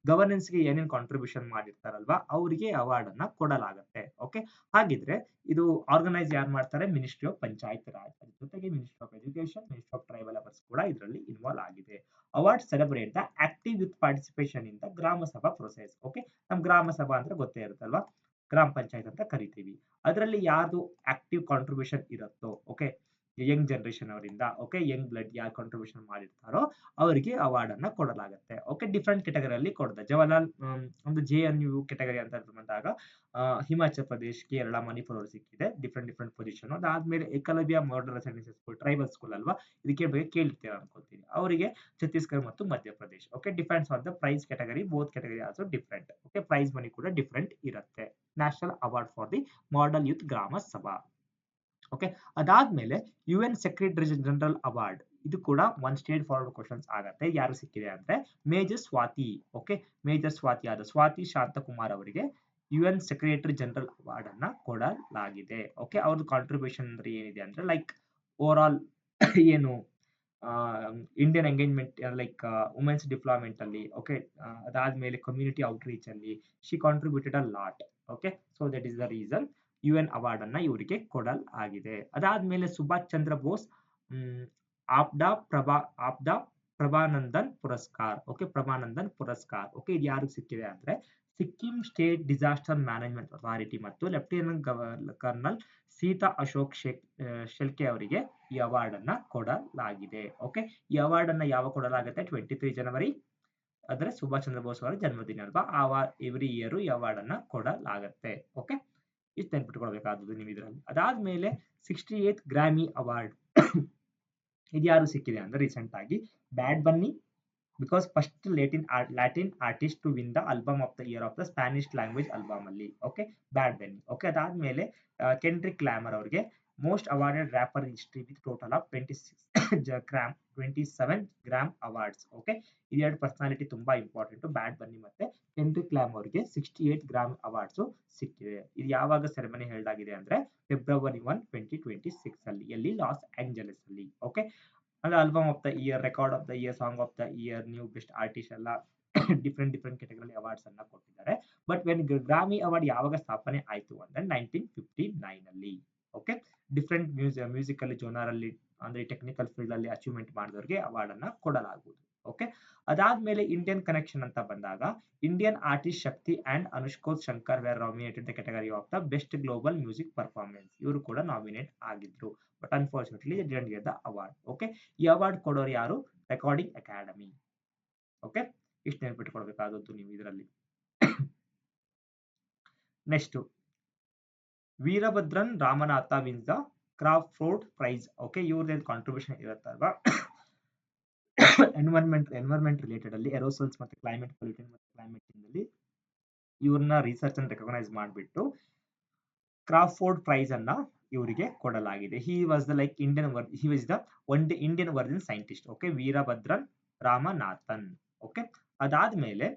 ಗವರ್ನೆನ್ಸ್ಗೆ ಏನೇನು ಕಾಂಟ್ರಿಬ್ಯೂಷನ್ ಮಾಡಿರ್ತಾರಲ್ವಾ ಅವರಿಗೆ ಅವಾರ್ಡ್ ಅನ್ನ ಕೊಡಲಾಗುತ್ತೆ. ಓಕೆ, ಹಾಗಿದ್ರೆ ಇದು ಆರ್ಗನೈಸ್ ಯಾರು ಮಾಡ್ತಾರೆ? ಮಿನಿಸ್ಟ್ರಿ ಆಫ್ ಪಂಚಾಯತ್ ರಾಜ್, ಅದ್ರ ಜೊತೆಗೆ ministry of education, ministry of tribal affairs ಕೂಡ ಇದರಲ್ಲಿ ಇನ್ವಾಲ್ವ್ ಆಗಿದೆ. Award celebrate the active youth participation in the ಗ್ರಾಮ ಸಭಾ ಪ್ರೊಸೆಸ್. ಓಕೆ, ನಮ್ ಗ್ರಾಮ ಸಭಾ ಅಂದ್ರೆ ಗೊತ್ತೇ ಇರುತ್ತಲ್ವಾ, ಗ್ರಾಮ ಪಂಚಾಯತ್ ಅಂತ ಕರಿತೀವಿ. ಅದರಲ್ಲಿ ಯಾರ್ದು ಆಕ್ಟಿವ್ ಕಾಂಟ್ರಿಬ್ಯೂಷನ್ ಇರುತ್ತೋ, ಓಕೆ, ಯಂಗ್ ಜನರೇಷನ್ ಅವರಿಂದ, ಓಕೆ, ಯಂಗ್ ಬ್ಲಡ್ ಯಾರು ಕಾಂಟ್ರಿಬ್ಯೂಷನ್ ಮಾಡಿರ್ತಾರೋ ಅವರಿಗೆ ಅವಾರ್ಡ್ ಅನ್ನ ಕೊಡಲಾಗುತ್ತೆ. ಓಕೆ, ಡಿಫ್ರೆಂಟ್ ಕೆಟಗರಿಯಲ್ಲಿ ಕೊಡ್ತಾರೆ. ಜವಾಹರ್ಲಾಲ್ ಒಂದು JNU ಕೆಟಗರಿ ಅಂತ ಬಂದಾಗ ಹಿಮಾಚಲ್ ಪ್ರದೇಶ್, ಕೇರಳ, ಮಣಿಪುರ ಅವ್ರು ಸಿಕ್ಕಿದೆ, ಡಿಫ್ರೆಂಟ್ ಪೊಸಿಷನ್. ಅದಾದ್ಮೇಲೆ Eklavya model residency school, tribal school ಅಲ್ವಾ, ಇದಕ್ಕೆ ಬಗ್ಗೆ ಕೇಳಿರ್ತೀರ ಅನ್ಕೋತೀನಿ, ಅವರಿಗೆ ಛತ್ತೀಸ್ಗಢ ಮತ್ತು Madhya Pradesh. Okay, depends on the prize category, both category also different. Okay, prize money ಕೂಡ ಡಿಫ್ರೆಂಟ್ ಇರುತ್ತೆ. National award for the model youth Gram Sabha. Okay, ಅದಾದ್ಮೇಲೆ UN ಸೆಕ್ರೆಟರಿ ಜನರಲ್ ಅವಾರ್ಡ್, ಇದು ಕೂಡ ಒನ್ ಸ್ಟೇಟ್ ಫಾರ್ವರ್ಡ್ ಕ್ವಶನ್ಸ್ ಆಗತ್ತೆ. ಯಾರು ಸಿಕ್ಕಿದೆ ಅಂದ್ರೆ major Swati. Okay, major Swati ಆದ ಸ್ವಾತಿ ಶಾಂತಕುಮಾರ್ ಅವರಿಗೆ UN ಸೆಕ್ರೆಟರಿ ಜನರಲ್ ಅವಾರ್ಡ್ ಅನ್ನ ಕೊಡಲಾಗಿದೆ. ಓಕೆ, ಅವ್ರದ್ದು ಕಾಂಟ್ರಿಬ್ಯೂಷನ್ ಅಂದ್ರೆ ಏನಿದೆ ಅಂದ್ರೆ ಲೈಕ್ ಓವರ್ ಆಲ್ ಏನು Indian engagement like women's deployment ಅಲ್ಲಿ. ಓಕೆ, ಅದಾದ್ಮೇಲೆ ಕಮ್ಯುನಿಟಿ ಔಟ್ರೀಚ್ ಅಲ್ಲಿ she contributed a lot. Okay, so that is the reason UN award ಅನ್ನ ಇವರಿಗೆ ಕೊಡಲಾಗಿದೆ. ಅದಾದ್ಮೇಲೆ ಸುಭಾಷ್ ಚಂದ್ರ ಬೋಸ್ ಆಪ್ದಾ ಪ್ರಭಾನಂದನ್ ಪುರಸ್ಕಾರ್. ಓಕೆ, ಪ್ರಭಾನಂದನ್ ಪುರಸ್ಕಾರ್. ಓಕೆ, ಇದು ಯಾರಿಗೆ ಸಿಕ್ಕಿದೆ ಅಂದ್ರೆ Sikkim state disaster management authority ಮತ್ತು ಲೆಫ್ಟಿನೆಂಟ್ ಕರ್ನಲ್ ಸೀತಾ ಅಶೋಕ್ ಶೆಲ್ಕೆ ಅವರಿಗೆ ಈ ಅವಾರ್ಡ್ ಅನ್ನ ಕೊಡಲಾಗಿದೆ. ಓಕೆ, ಈ ಅವಾರ್ಡ್ ಅನ್ನ ಯಾವಾಗ ಕೊಡಲಾಗುತ್ತೆ? 23 ಜನವರಿ, ಅಂದ್ರೆ ಸುಭಾಷ್ ಚಂದ್ರ ಬೋಸ್ ಅವರ ಜನ್ಮದಿನ ಅಲ್ವಾ, ಎವ್ರಿ ಇಯರ್ ಈ ಅವಾರ್ಡ್ ಅನ್ನ ಕೊಡಲಾಗುತ್ತೆ. ಓಕೆ, ಇಷ್ಟು ನೆನ್ಪಿಟ್ಕೊಳ್ಬೇಕಾದದ್ದು ನೀವು ಇದರಲ್ಲಿ. ಅದಾದ್ಮೇಲೆ 68th ಗ್ರಾಮಿ ಅವಾರ್ಡ್ ಇದು ಯಾರು ಸಿಕ್ಕಿದೆ ಅಂದ್ರೆ ರೀಸೆಂಟ್ ಆಗಿ Bad Bunny, because first Latin artist to win the album of the year of the Spanish language album ಅಲ್ಲಿ. Okay, Bad Bunny. ಓಕೆ, ಅದಾದ್ಮೇಲೆ ಕೆಂಡ್ರಿಕ್ ಲ್ಯಾಮರ್ ಅವರಿಗೆ most awarded rapper in history with total of 27 Grammy awards. Okay, ಇದೆರಡು personality ತುಂಬಾ important. Bad Bunny ಮತ್ತೆ ಕೆಂಡ್ರಿಕ್ Lam ಅವರಿಗೆ 68 gram awards ಸಿಕ್ಕಿದೆ. ಇದು ಯಾವಾಗ ಸೆರೆಮನಿ ಹೆಲ್ಡ್ ಆಗಿದೆ ಅಂದ್ರೆ February 1, 2026 ಅಲ್ಲಿ, ಎಲ್ಲಿ? ಲಾಸ್ ಏಂಜಲೀಸ್ ಅಲ್ಲಿ. ಓಕೆ, ಅಂದ್ರೆ album of the year, record of the year, song of the year, new best artist ಎಲ್ಲ ಡಿಫ್ರೆಂಟ್ ಕೆಟಗರಿ ಅವಾರ್ಡ್ಸ್ ಅನ್ನ ಕೊಟ್ಟಿದ್ದಾರೆ. ಬಟ್ ವೆನ್ ಗ್ರಾಮಿ ಅವಾರ್ಡ್ ಯಾವಾಗ ಸ್ಥಾಪನೆ ಆಯ್ತು ಅಂದ್ರೆ 1959 ಅಲ್ಲಿ. ಓಕೆ, ಡಿಫ್ರೆಂಟ್ ಮ್ಯೂಸಿಕಲ್ ಜೋನರ್ ಅಲ್ಲಿ ಅಂದ್ರೆ ಟೆಕ್ನಿಕಲ್ ಫೀಲ್ಡ್ ಅಲ್ಲಿ ಅಚೀವ್ಮೆಂಟ್ ಮಾಡಿದವರಿಗೆ ಅವಾರ್ಡ್ ಅನ್ನ ಕೊಡಲಾಗುವುದು. ಓಕೆ, ಅದಾದ್ಮೇಲೆ ಇಂಡಿಯನ್ ಕನೆಕ್ಷನ್ ಅಂತ ಬಂದಾಗ Indian artist Shakti and Anoushka Shankar were nominated the category of the best global music performance. ಇವರು ಕೂಡ ನಾಮಿನೇಟ್ ಆಗಿದ್ರು, but unfortunately they didn't get the award. Okay, ಈ ಅವಾರ್ಡ್ ಕೊಡೋರು ಯಾರು? Recording Academy. ಓಕೆ, ಇಷ್ಟು ನೆನ್ಪಿಟ್ಕೊಳ್ಬೇಕಾದದ್ದು ನೀವು ಇದರಲ್ಲಿ. Next Veerabhadran Ramanatha wins the Crafoord prize. Okay, ಇವ್ರದ್ದು ಕಾಂಟ್ರಿಬ್ಯೂಷನ್ ಇರುತ್ತಲ್ವಾ ಎನ್ವೈರನ್ಮೆಂಟ್ ರಿಲೇಟೆಡ್ ಅಲ್ಲಿ ಏರೋಸೋಲ್ಸ್ ಮತ್ತೆ ಕ್ಲೈಮೇಟ್ ಪೊಲ್ಯೂಷನ್ ಮತ್ತೆ ಕ್ಲೈಮೇಟ್ ಚೇಂಜ್ ಅಲ್ಲಿ ಇವ್ರನ್ನ ರಿಸರ್ಚ್ ಅನ್ನು ರೆಕಗ್ನೈಸ್ ಮಾಡಿಬಿಟ್ಟು ಕ್ರಾಫೋರ್ಡ್ ಪ್ರೈಸ್ ಅನ್ನ ಇವರಿಗೆ ಕೊಡಲಾಗಿದೆ. He was the Indian origin scientist. Okay, Veerabhadran Ramanathan. Okay, ಅದಾದ್ಮೇಲೆ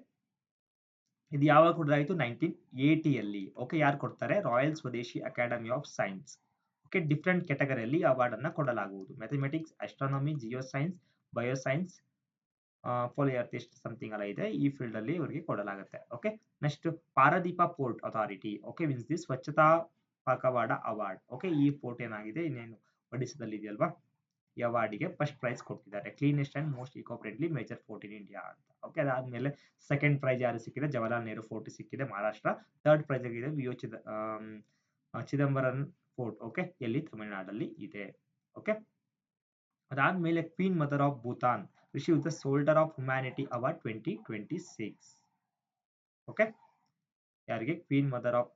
ಇದು ಯಾವಾಗ ಕೊಡಲಾಯಿತು? 1980 ಅಲ್ಲಿ. ಓಕೆ, ಯಾರು ಕೊಡ್ತಾರೆ? Royal Swedish Academy of Science. Okay, different ಕೆಟಗರಿಯಲ್ಲಿ ಅವಾರ್ಡ್ ಅನ್ನ ಕೊಡಲಾಗುವುದು. Mathematics, astronomy, geo science, bioscience, polyarthritis something ಎಲ್ಲ ಇದೆ, ಈ ಫೀಲ್ಡ್ ಅಲ್ಲಿ ಇವರಿಗೆ ಕೊಡಲಾಗುತ್ತೆ. Okay, next Paradip port authority. Okay, wins the Swachhata Pakhwada award. Okay, ಈ ಪೋರ್ಟ್ ಏನಾಗಿದೆ ಇನ್ನೇನು ಒಡಿಸ್ಸಾದಲ್ಲಿ ಇದೆಯಲ್ವಾ, ಈ ಅವಾರ್ಡಿಗೆ ಫಸ್ಟ್ ಪ್ರೈಸ್ ಕೊಟ್ಟಿದ್ದಾರೆ. Cleanest and most eco friendly major port in India ಅಂತ. ಓಕೆ, ಅದಾದ್ಮೇಲೆ ಸೆಕೆಂಡ್ ಪ್ರೈಸ್ ಯಾರು ಸಿಕ್ಕಿದೆ? ಜವಾಹರ್ಲಾಲ್ ನೆಹರು ಫೋರ್ಟ್ ಸಿಕ್ಕಿದೆ ಮಹಾರಾಷ್ಟ್ರ. ಥರ್ಡ್ ಪ್ರೈಸ್ ಆಗಿದೆ ಚಿದಂಬರಂ ಫೋರ್ಟ್. ಓಕೆ, ಎಲ್ಲಿ? ತಮಿಳುನಾಡಲ್ಲಿ ಇದೆ. ಓಕೆ, ಅದಾದ್ಮೇಲೆ queen mother of Bhutan receive the solder of humanity award 2026. Okay, ಯಾರಿಗೆ? ಕ್ವೀನ್ ಮದರ್ ಆಫ್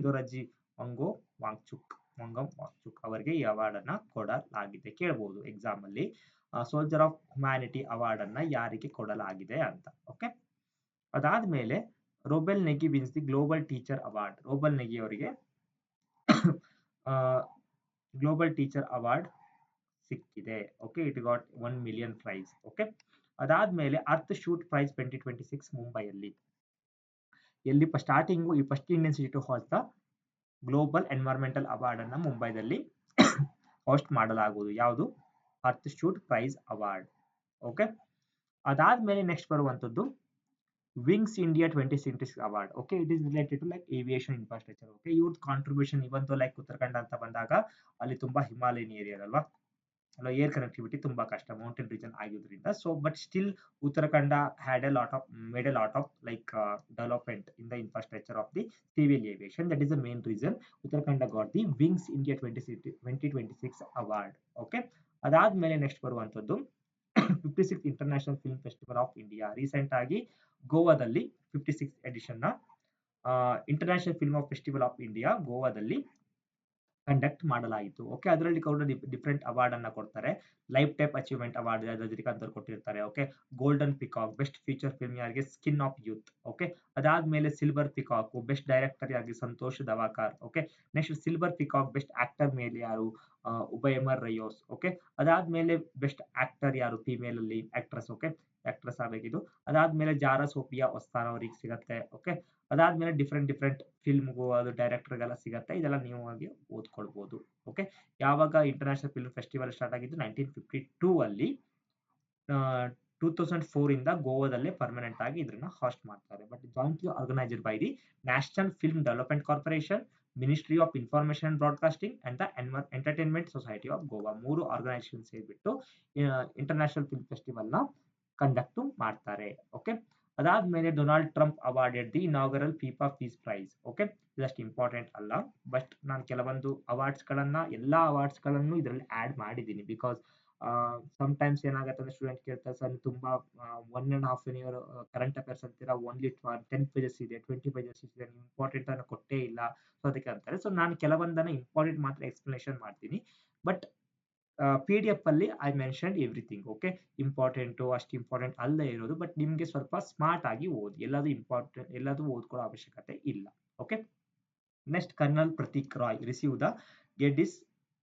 ದೊರಜಿ ಮಂಗಮ್ ವಾಂಗ್ಚುಕ್ ಅವರಿಗೆ ಈ ಅವಾರ್ಡ್ ಅನ್ನ ಕೊಡಲಾಗಿದೆ. ಕೇಳಬಹುದು ಎಕ್ಸಾಮ್ ಅಲ್ಲಿ, ಸೋಲ್ಜರ್ ಆಫ್ ಹ್ಯುಮ್ಯಾನಿಟಿ ಅವಾರ್ಡ್ ಅನ್ನ ಯಾರಿಗೆ ಕೊಡಲಾಗಿದೆ ಅಂತ. ಓಕೆ, ಅದಾದ್ಮೇಲೆ Rouble Nagi wins the global teacher award. Rouble Nagi ಅವರಿಗೆ ಗ್ಲೋಬಲ್ ಟೀಚರ್ ಅವಾರ್ಡ್ ಸಿಕ್ಕಿದೆ. Okay, it got 1 million prize. Okay, ಅದಾದ್ಮೇಲೆ ಅರ್ತ್ ಶೂಟ್ ಪ್ರೈಸ್ 2026 ಮುಂಬೈಯಲ್ಲಿ. ಎಲ್ಲಿ ಸ್ಟಾರ್ಟಿಂಗು ಈ first Indian institute of the global environmental award ಅನ್ನ ಮುಂಬೈದಲ್ಲಿ ಹೋಸ್ಟ್ ಮಾಡಲಾಗುವುದು. ಯಾವುದು? Earthshot prize award. Okay, ಅದಾದ್ಮೇಲೆ ನೆಕ್ಸ್ಟ್ ಬರುವಂತದ್ದು wings India 2026 award. Okay, it is related to like aviation infrastructure. Okay, ಇವ್ರ ಕಾಂಟ್ರಿಬ್ಯೂಷನ್ ಇವತ್ತು ಲೈಕ್ ಉತ್ತರಾಖಂಡ ಅಂತ ಬಂದಾಗ ಅಲ್ಲಿ ತುಂಬಾ ಹಿಮಾಲಯನ್ ಏರಿಯಾ ಅಲ್ವಾ, ಅಲ್ಲ ಏರ್ ಕನೆಕ್ಟಿವಿಟಿ ತುಂಬಾ ಕಷ್ಟ, ಮೌಂಟೇನ್ ರೀಜನ್ ಆಗಿರೋದ್ರಿಂದ. So but still Uttarakhand had made a lot of like development in the infrastructure of the civil aviation. That is the main reason Uttarakhand got the Wings India 2026 award. Okay, ಅದಾದ್ಮೇಲೆ next ಬರುವಂತದ್ದು 56 International Film Festival of India. Recent ಆಗಿ ಗೋವಾದಲ್ಲಿ 56 edition ನ International Film Festival of India ಗೋವಾದಲ್ಲಿ conduct ಮಾಡಲಾಯಿತು. Okay, ಅದರಲ್ಲಿ ಕೂಡ different award ಅನ್ನ ಕೊಡ್ತಾರೆ. Lifetime achievement award Rajinikanth ಅವರು ಕೊಟ್ಟಿರ್ತಾರೆ. Okay, Golden Peacock best feature film ಯಾರಿಗೆ? Skin of youth. ಓಕೆ, ಅದಾದ್ಮೇಲೆ ಸಿಲ್ವರ್ ಪಿಕಾಕ್ ಬೆಸ್ಟ್ ಡೈರೆಕ್ಟರ್ ಯಾರಿಗೆ? Santosh Davakhar. Okay, next Silver Peacock best actor male ಯಾರು? Ubeimar Rios. ಓಕೆ, ಅದಾದ್ಮೇಲೆ ಬೆಸ್ಟ್ ಆಕ್ಟರ್ ಯಾರು? ಫಿಮೇಲ್ ಅಲ್ಲಿ actress. Okay, actress ಆಗಬೇಕಿದು. ಅದಾದ್ಮೇಲೆ ಜಾರಾ ಸೋಫಿಯಾ ಒಸ್ತಾನ್ ಅವರಿಗೆ ಸಿಗತ್ತೆ. ಓಕೆ, ಅದಾದ್ಮೇಲೆ ಡಿಫ್ರೆಂಟ್ ಫಿಲ್ಮ್ಗೂ ಅದು ಡೈರೆಕ್ಟರ್ಗೆಲ್ಲ ಸಿಗತ್ತೆ. ಇದೆಲ್ಲ ನೀವು ಆಗಿ ಓದ್ಕೊಳ್ಬಹುದು. ಓಕೆ, ಯಾವಾಗ ಇಂಟರ್ನ್ಯಾಷನಲ್ ಫಿಲ್ಮ್ ಫೆಸ್ಟಿವಲ್ ಸ್ಟಾರ್ಟ್ ಆಗಿದ್ದು? 1952 ಅಲ್ಲಿ 2004 ಇಂದ ಗೋವಾದಲ್ಲೇ ಪರ್ಮನೆಂಟ್ ಆಗಿ ಇದನ್ನ ಹಾಸ್ಟ್ ಮಾಡ್ತಾರೆ. But jointly organised by the National Film Development Corporation, Ministry of Information and Broadcasting and the Entertainment Society of Goa. 3 organisation ಸೇರಿಬಿಟ್ಟು ಇಂಟರ್ನ್ಯಾಷನಲ್ ಫಿಲ್ಮ್ ಫೆಸ್ಟಿವಲ್ ನ ಕಂಡಕ್ಟ್ ಮಾಡ್ತಾರೆ. ಓಕೆ, ಅದಾದ್ಮೇಲೆ Donald Trump awarded the inaugural FIFA peace prize. Okay, ಇದಷ್ಟು important ಅಲ್ಲ, but ನಾನು ಕೆಲವೊಂದು ಎಲ್ಲಾ awards ಗಳನ್ನು ಇದರಲ್ಲಿ ಆಡ್ ಮಾಡಿದ್ದೀನಿ. ಬಿಕಾಸ್ ಟೈಮ್ಸ್ ಏನಾಗುತ್ತೆ ಅಂದ್ರೆ ಸ್ಟೂಡೆಂಟ್ ಕೇಳ್ತಾರೆ, ಸರ್ ತುಂಬಾ 1.5 ಇಯರ್ ಕರೆಂಟ್ ಅಫೇರ್ಸ್ ಅಂತೀರಾ, ಓನ್ಲಿ 10 ಪೇಜಸ್ ಇದೆ, 20 ಪೇಜಸ್ ಇದೆ, ಇಂಪಾರ್ಟೆಂಟ್ ಅನ್ನ ಕೊಟ್ಟೇ ಇಲ್ಲ. ಸೊ ಅದಕ್ಕೆ ಅಂತಾರೆ. ಸೊ ನಾನು ಕೆಲವೊಂದನ್ನ ಇಂಪಾರ್ಟೆಂಟ್ ಮಾತ್ರ ಎಕ್ಸ್ಪ್ಲನೇಷನ್ ಮಾಡ್ತೀನಿ. ಬಟ್ PDF ಅಲ್ಲಿ I mention everything. Okay, important ಅಷ್ಟು ಇಂಪಾರ್ಟೆಂಟ್ ಅಲ್ಲದೆ ಇರೋದು, ಬಟ್ ನಿಮ್ಗೆ ಸ್ವಲ್ಪ ಸ್ಮಾರ್ಟ್ ಆಗಿ ಓದಿ. ಎಲ್ಲದೂ ಓದ್ಕೊಳ್ಳೋ ಅವಶ್ಯಕತೆ ಇಲ್ಲ. Okay, next colonel Pratik Rai receive the Geddes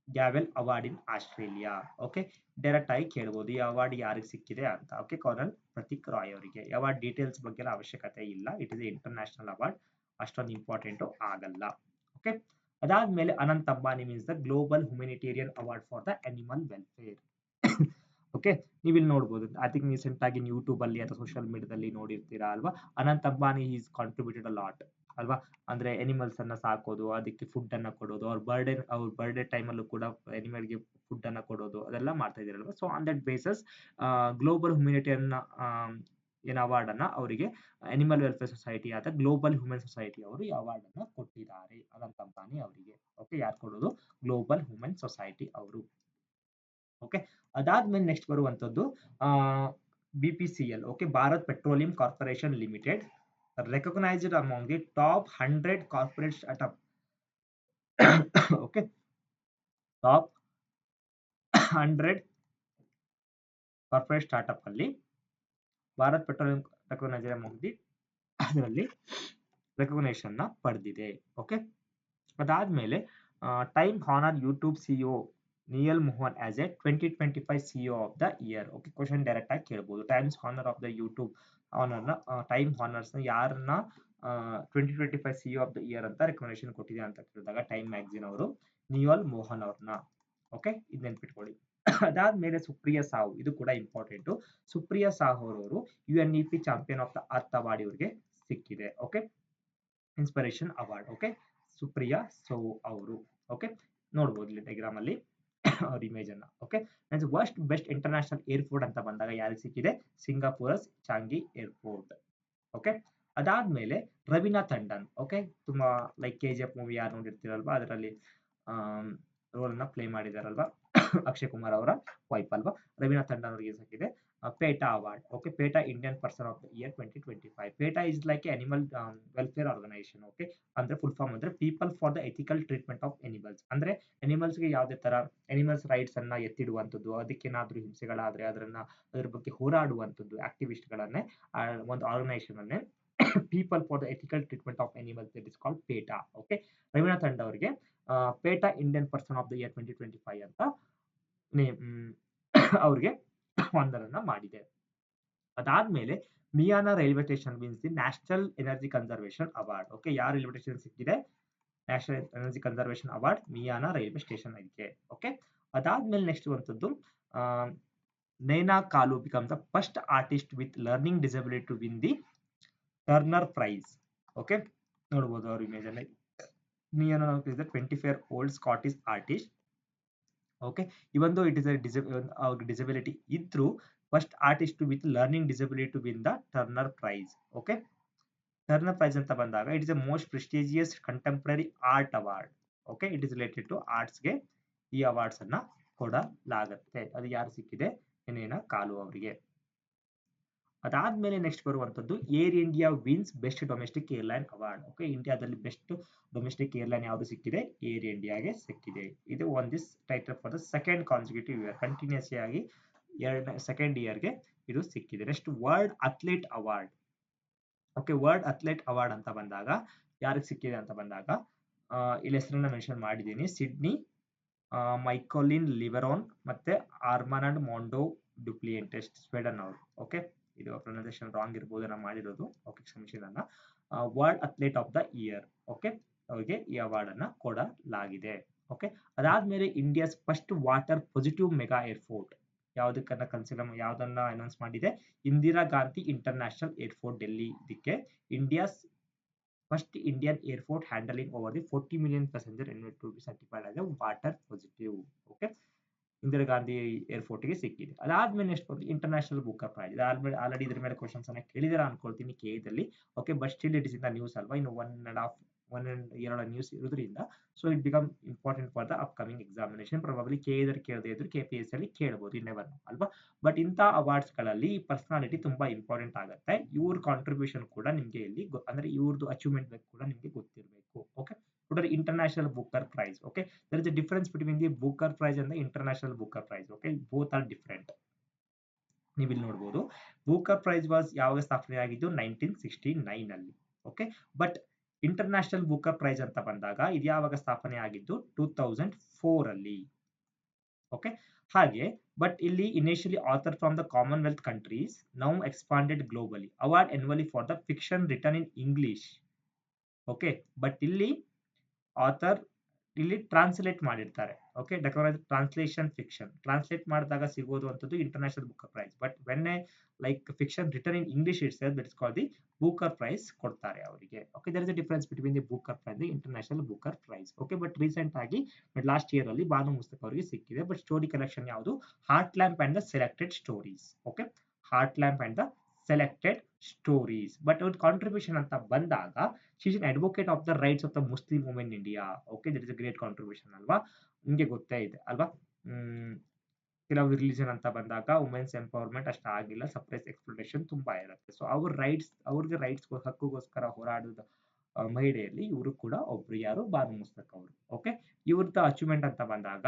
gavel award in Australia. Okay, direct ಆಗಿ ಕೇಳಬಹುದು ಈ ಅವಾರ್ಡ್ ಯಾರಿಗೆ ಸಿಕ್ಕಿದೆ ಅಂತ. ಓಕೆ, ಕರ್ನಲ್ ಪ್ರತೀಕ್ ರಾಯ್ ಅವರಿಗೆ. ಅವಾರ್ಡ್ ಡೀಟೇಲ್ಸ್ ಬಗ್ಗೆ ಅವಶ್ಯಕತೆ ಇಲ್ಲ. ಇಟ್ ಇಸ್ ಇಂಟರ್ನ್ಯಾಷನಲ್ ಅವಾರ್ಡ್, ಅಷ್ಟೊಂದು ಇಂಪಾರ್ಟೆಂಟ್ ಆಗಲ್ಲ. ಓಕೆ, ಅದಾದ್ಮೇಲೆ Anant Ambani means the global humanitarian award for the animal welfare. Okay, ನೀವು ಇಲ್ಲಿ ನೋಡಬಹುದು. ಐ ಥಿಂಕ್ ರೀಸೆಂಟ್ ಆಗಿ ಯೂಟ್ಯೂಬ್ ಅಲ್ಲಿ ಅಥವಾ ಸೋಷಿಯಲ್ ಮೀಡಿಯಾದಲ್ಲಿ ನೋಡಿರ್ತೀರಾ ಅಲ್ವಾ. Anant Ambani is contributed a lot ಅಲ್ವಾ. ಅಂದ್ರೆ ಅನಿಮಲ್ಸ್ ಅನ್ನ ಸಾಕೋದು, ಅದಕ್ಕೆ ಫುಡ್ ಅನ್ನ ಕೊಡೋದು, ಅವ್ರ ಬರ್ಡೇ ಟೈಮ್ ಅಲ್ಲೂ ಕೂಡ ಅನಿಮಲ್ ಗೆ ಫುಡ್ ಅನ್ನ ಕೊಡೋದು, ಅದೆಲ್ಲ ಮಾಡ್ತಾ ಇದಾರಲ್ವಾ. So on that basis global humanitarian award ಅನ್ನ ಅವರಿಗೆ ಅನಿಮಲ್ ವೆಲ್ಫೇರ್ ಸೊಸೈಟಿ ಆದ ಗ್ಲೋಬಲ್ ಹ್ಯೂಮನ್ ಸೊಸೈಟಿ ಅವರು ಈ ಅವಾರ್ಡ್ ಅನ್ನ ಕೊಟ್ಟಿದ್ದಾರೆ ಅನಂತ್ ಅಂಬಾನಿ ಅವರಿಗೆ. ಓಕೆ, ಯಾರು ಕೊಡೋದು? ಗ್ಲೋಬಲ್ ಹ್ಯೂಮನ್ ಸೊಸೈಟಿ ಅವರು. ಓಕೆ, ಅದಾದ್ಮೇಲೆ ನೆಕ್ಸ್ಟ್ ಬರುವಂತದ್ದು BPCL. Okay, Bharat petroleum corporation limited recognised among the top 100 corporate startup. Okay, top 100 corporate startup ಅಲ್ಲಿ Bharat petroleum recognised among the ಅದರಲ್ಲಿ ರೆಕಗ್ನೇಷನ್ ನ ಪಡೆದಿದೆ. ಓಕೆ, ಅದಾದ್ಮೇಲೆ Time honour YouTube CEO Neal Mohan as a 2025 CEO of the year. Okay, question direct ಆಗಿ ಕೇಳಬಹುದು. Times honour of the YouTube ಹಾನರ್ನ Time honours ನ ಯಾರನ್ನ 2025 CEO ಆಫ್ ದ ಇಯರ್ ಅಂತ ರೆಕಗ್ನೇಷನ್ ಕೊಟ್ಟಿದೆ ಅಂತ ಕೇಳಿದಾಗ ಟೈಮ್ ಮ್ಯಾಗಝಿನ್ ಅವರು ನಿಯಲ್ ಮೋಹನ್ ಅವ್ರನ್ನ. ಓಕೆ, ಇದು ನೆನ್ಪಿಟ್ಕೊಳ್ಳಿ. ಅದಾದ್ಮೇಲೆ ಸುಪ್ರಿಯಾ ಸಾಹು, ಇದು ಕೂಡ ಇಂಪಾರ್ಟೆಂಟ್. ಸುಪ್ರಿಯಾ ಸಾಹು ಅವರು UNEP champion of the earth award ಇವರಿಗೆ ಸಿಕ್ಕಿದೆ. Okay, inspiration award. Okay, Supriya Sahu ಅವರು. ಓಕೆ, ನೋಡಬಹುದು ಇಲ್ಲಿ ಡೈಗ್ರಾಮ್ ಅಲ್ಲಿ ಅವ್ರ ಇಮೇಜ್ ಅನ್ನ. Okay, worst best international airport ಅಂತ ಬಂದಾಗ ಯಾರಿಗೆ ಸಿಕ್ಕಿದೆ? Singapore ಚಾಂಗಿ airport. ಓಕೆ, ಅದಾದ್ಮೇಲೆ ರವೀನಾ ಟಂಡನ್. ಓಕೆ, ತುಂಬಾ ಲೈಕ್ KGF ಮೂವಿ ಯಾರು ನೋಡಿರ್ತೀರಲ್ವಾ, ಅದರಲ್ಲಿ ರೋಲ್ ಅನ್ನ ಪ್ಲೇ ಮಾಡಿದಾರಲ್ವಾ ಅಕ್ಷಯ್ ಕುಮಾರ್ ಅವರ ವೈಫ್ ಅಲ್ವಾ, ರವೀನಾ ಟಂಡನ್ ಅವರಿಗೆ ಸಿಕ್ಕಿದೆ PETA award. Okay, PETA Indian person of the year 2025. PETA is like animal welfare organisation. Okay, ಅಂದ್ರೆ ಫುಲ್ ಫಾರ್ಮ್ ಅಂದ್ರೆ people for the ethical treatment of animals. ಅಂದ್ರೆ ಅನಿಮಲ್ಸ್ ಗೆ ಯಾವುದೇ ತರ ಅನಿಮಲ್ಸ್ ರೈಟ್ಸ್ ಅನ್ನ ಎತ್ತಿಡುವಂತದ್ದು, ಅದಕ್ಕೇನಾದ್ರೂ ಹಿಂಸೆಗಳಾದ್ರೆ ಅದ್ರ ಬಗ್ಗೆ ಹೋರಾಡುವಂತದ್ದು ಆಕ್ಟಿವಿಸ್ಟ್ ಗಳನ್ನೇ ಒಂದು ಆರ್ಗನೈಸೇಷನ್ ಅನ್ನೇ people for the ethical treatment of animals, that is called PETA. Okay, Raveena Tandon ಅವರಿಗೆ PETA Indian person of the year 2025 ಅಂತ ಅವ್ರಿಗೆ ಒಂದರನ್ನ ಮಾಡಿದೆ. ಅದಾದ್ಮೇಲೆ Miana railway station wins the national energy conservation award. Okay, ಯಾವ ರೈಲ್ವೆ ಸ್ಟೇಷನ್ ಸಿಕ್ಕಿದೆ? National energy conservation award Miana railway station ಅದಕ್ಕೆ. Okay, ಅದಾದ್ಮೇಲೆ ನೆಕ್ಸ್ಟ್ ಬಂತದ್ದು Nnena Kalu become the first artist with learning disability to win the turner prize. Okay, ನೋಡಬಹುದು ಅವ್ರ image ಅಲ್ಲಿ. Niana is a 24-year-old Scottish artist. Okay, even though it is a disability ಇದ್ರು first artist with learning disability to win the Turner prize. Okay, Turner prize ಅಂತ ಬಂದಾಗ it is a most prestigious contemporary art award. Okay, it is related to ಆರ್ಟ್ಸ್ಗೆ ಈ awards ಅನ್ನ ಕೊಡಲಾಗುತ್ತೆ. ಅದು ಯಾರು ಸಿಕ್ಕಿದೆ? ನೇನಾ ಕಾಲು ಅವರಿಗೆ. ಅದಾದ್ಮೇಲೆ ನೆಕ್ಸ್ಟ್ ಬರುವಂತದ್ದು Air India wins best domestic airline award. Okay, ಇಂಡಿಯಾದಲ್ಲಿ ಬೆಸ್ಟ್ ಡೊಮೆಸ್ಟಿಕ್ ಏರ್ಲೈನ್ ಯಾವುದು ಸಿಕ್ಕಿದೆ? ಏರ್ ಇಂಡಿಯಾಗೆ ಸಿಕ್ಕಿದೆ. ಇದು won this title for the second consecutive year, continuous ಆಗಿ ಸೆಕೆಂಡ್ ಇಯರ್ಗೆ ಇದು ಸಿಕ್ಕಿದೆ. Next world athlete award. Okay, world athlete award ಅಂತ ಬಂದಾಗ ಯಾರಿಗೆ ಸಿಕ್ಕಿದೆ ಅಂತ ಬಂದಾಗ ಇಲ್ಲಿ ಹೆಸರನ್ನ ಮೆನ್ಷನ್ ಮಾಡಿದ್ದೀನಿ. ಸಿಡ್ನಿ ಮೈಕೋಲಿನ್ ಲಿವರೋನ್ ಮತ್ತೆ ಆರ್ಮಾನಂಡ್ ಮೊಂಡೋ ಡುಪ್ಲಿಯೆಂಟೆಸ್, ಸ್ವೀಡನ್ ಅವರು. ಓಕೆ, ಇದು ಪ್ರೊನೌನ್ಸಿಯೇಷನ್ ರಾಂಗ್ ಇರಬಹುದು ನಾನು ಮಾಡಿರೋದು. ಓಕೆ, ಕ್ಷಮಿಸಿ ನನ್ನ. World athlete of the year. Okay, ಅವರಿಗೆ ಈ ಅವಾರ್ಡ್ ಅನ್ನ ಕೊಡಲಾಗಿದೆ. ಓಕೆ, ಅದಾದ್ಮೇಲೆ India's first water positive mega airport ಯಾವ್ದಕ್ಕನ್ನ ಯಾವ್ದನ್ನ ಅನೌನ್ಸ್ ಮಾಡಿದೆ? Indira Gandhi international airport Delhi. ಇದಕ್ಕೆ India's first Indian airport handling over the 40 million passenger annual to be certified as a water positive. Okay, Indira Gandhi airport ಗೆ ಸಿಕ್ಕಿದೆ. ಅದಾದ್ಮೇಲೆ ನೆಕ್ಸ್ಟ್ ಬಂದು ಇಂಟರ್ನ್ಯಾಷನಲ್ ಬುಕರ್ ಪ್ರೈಸ್. ಅದಾದ್ಮೇಲೆ already ಇದ್ರ ಮೇಲೆ ಕ್ವಶನ್ಸ್ ಅನ್ನ ಕೇಳಿದಿರಾ ಅನ್ಕೊಳ್ತೀನಿ KA okay, but still it is in the news ಅಲ್ವಾ, ಇನ್ನು 1.5 ನ್ಯೂಸ್ ಇರೋದ್ರಿಂದ so it become important for the upcoming examination. Probably KA ಕೇಳದೆ ಇದ್ರು KPSC ಅಲ್ಲಿ ಕೇಳಬಹುದು, ಇನ್ನೆವರ್ ಅಲ್ವಾ. ಬಟ್ ಇಂಥ ಅವಾರ್ಡ್ಸ್ ಗಳಲ್ಲಿ ಪರ್ಸನಾಲಿಟಿ ತುಂಬಾ ಇಂಪಾರ್ಟೆಂಟ್ ಆಗುತ್ತೆ. ಇವ್ರ ಕಾಂಟ್ರಿಬ್ಯೂಷನ್ ಕೂಡ ನಿಮ್ಗೆ ಇಲ್ಲಿ ಅಂದ್ರೆ ಇವ್ರದ್ದು ಅಚೀವ್ಮೆಂಟ್ ಕೂಡ ನಿಮ್ಗೆ ಗೊತ್ತಿರಬೇಕು. Okay, international Booker prize. Okay, there is a difference between the Booker Prize and the International Booker Prize. Okay, both are different. ನೀವು ಇಲ್ಲಿ ನೋಡಬಹುದು ಬೂಕರ್ ಪ್ರೈಸ್ ವಾಸ್ ಯಾವಾಗ ಸ್ಥಾಪನೆ ಆಗಿದ್ದು? 1969 ಅಲ್ಲಿ. Okay, but international Booker price ಅಂತ ಬಂದಾಗ ಇದು ಯಾವಾಗ ಸ್ಥಾಪನೆ ಆಗಿದ್ದು? 2004 ಅಲ್ಲಿ. ಓಕೆ, ಹಾಗೆ ಬಟ್ ಇಲ್ಲಿ initially author from the commonwealth countries, now expanded globally. Award annually for the fiction written in English. Okay, but ಇಲ್ಲಿ ಆಥರ್ ಇಲ್ಲಿ ಟ್ರಾನ್ಸ್ಲೇಟ್ ಮಾಡಿರ್ತಾರೆ. ಓಕೆ, ಟ್ರಾನ್ಸ್ಲೇಷನ್ ಫಿಕ್ಷನ್ ಟ್ರಾನ್ಸ್ಲೇಟ್ ಮಾಡಿದಾಗ ಸಿಗೋದು ಅಂತದ್ದು international Booker prize. But when like fiction written in English it's that is called the Booker prize ಕೊಡ್ತಾರೆ ಅವರಿಗೆ. Okay, there is a difference between the Booker prize the international Booker prize. Okay, but recent ಆಗಿ last year ಅಲ್ಲಿ ಬಾನು ಮುಸ್ತಕ್ ಅವರಿಗೆ ಸಿಕ್ಕಿದೆ. But story collection ಯಾವುದು? Heart lamp and the selected stories. Okay, heart lamp and the selected stories. But ಅವ್ರ contribution ಅಂತ ಬಂದಾಗ she is an advocate of the rights of the Muslim women in India. Okay, that is a great contribution ಅಲ್ವಾ, ನಿಮಗೆ ಗೊತ್ತೇ ಇದೆ ಅಲ್ವಾ. ಕೆಲವು religion ಅಂತ ಬಂದಾಗ ವುಮೆನ್ಸ್ ಎಂಪವರ್ಮೆಂಟ್ ಅಷ್ಟು ಆಗಿಲ್ಲ, ಸಪ್ರೆಸ್ ಎಕ್ಸ್ಪ್ಲೋಟೇಷನ್ ತುಂಬಾ ಇರುತ್ತೆ. ಸೊ ಅವ್ರಿಗೆ ರೈಟ್ಸ್ ಹಕ್ಕುಗೋಸ್ಕರ ಹೋರಾಡೋದು ಮಹಿಳೆಯಲ್ಲಿ ಇವರು ಕೂಡ ಒಬ್ರು. ಯಾರು? ಬಾನು ಮುಸ್ತಕ್ ಅವರು. ಓಕೆ, ಇವ್ರದ್ದು ಅಚೀವ್ಮೆಂಟ್ ಅಂತ ಬಂದಾಗ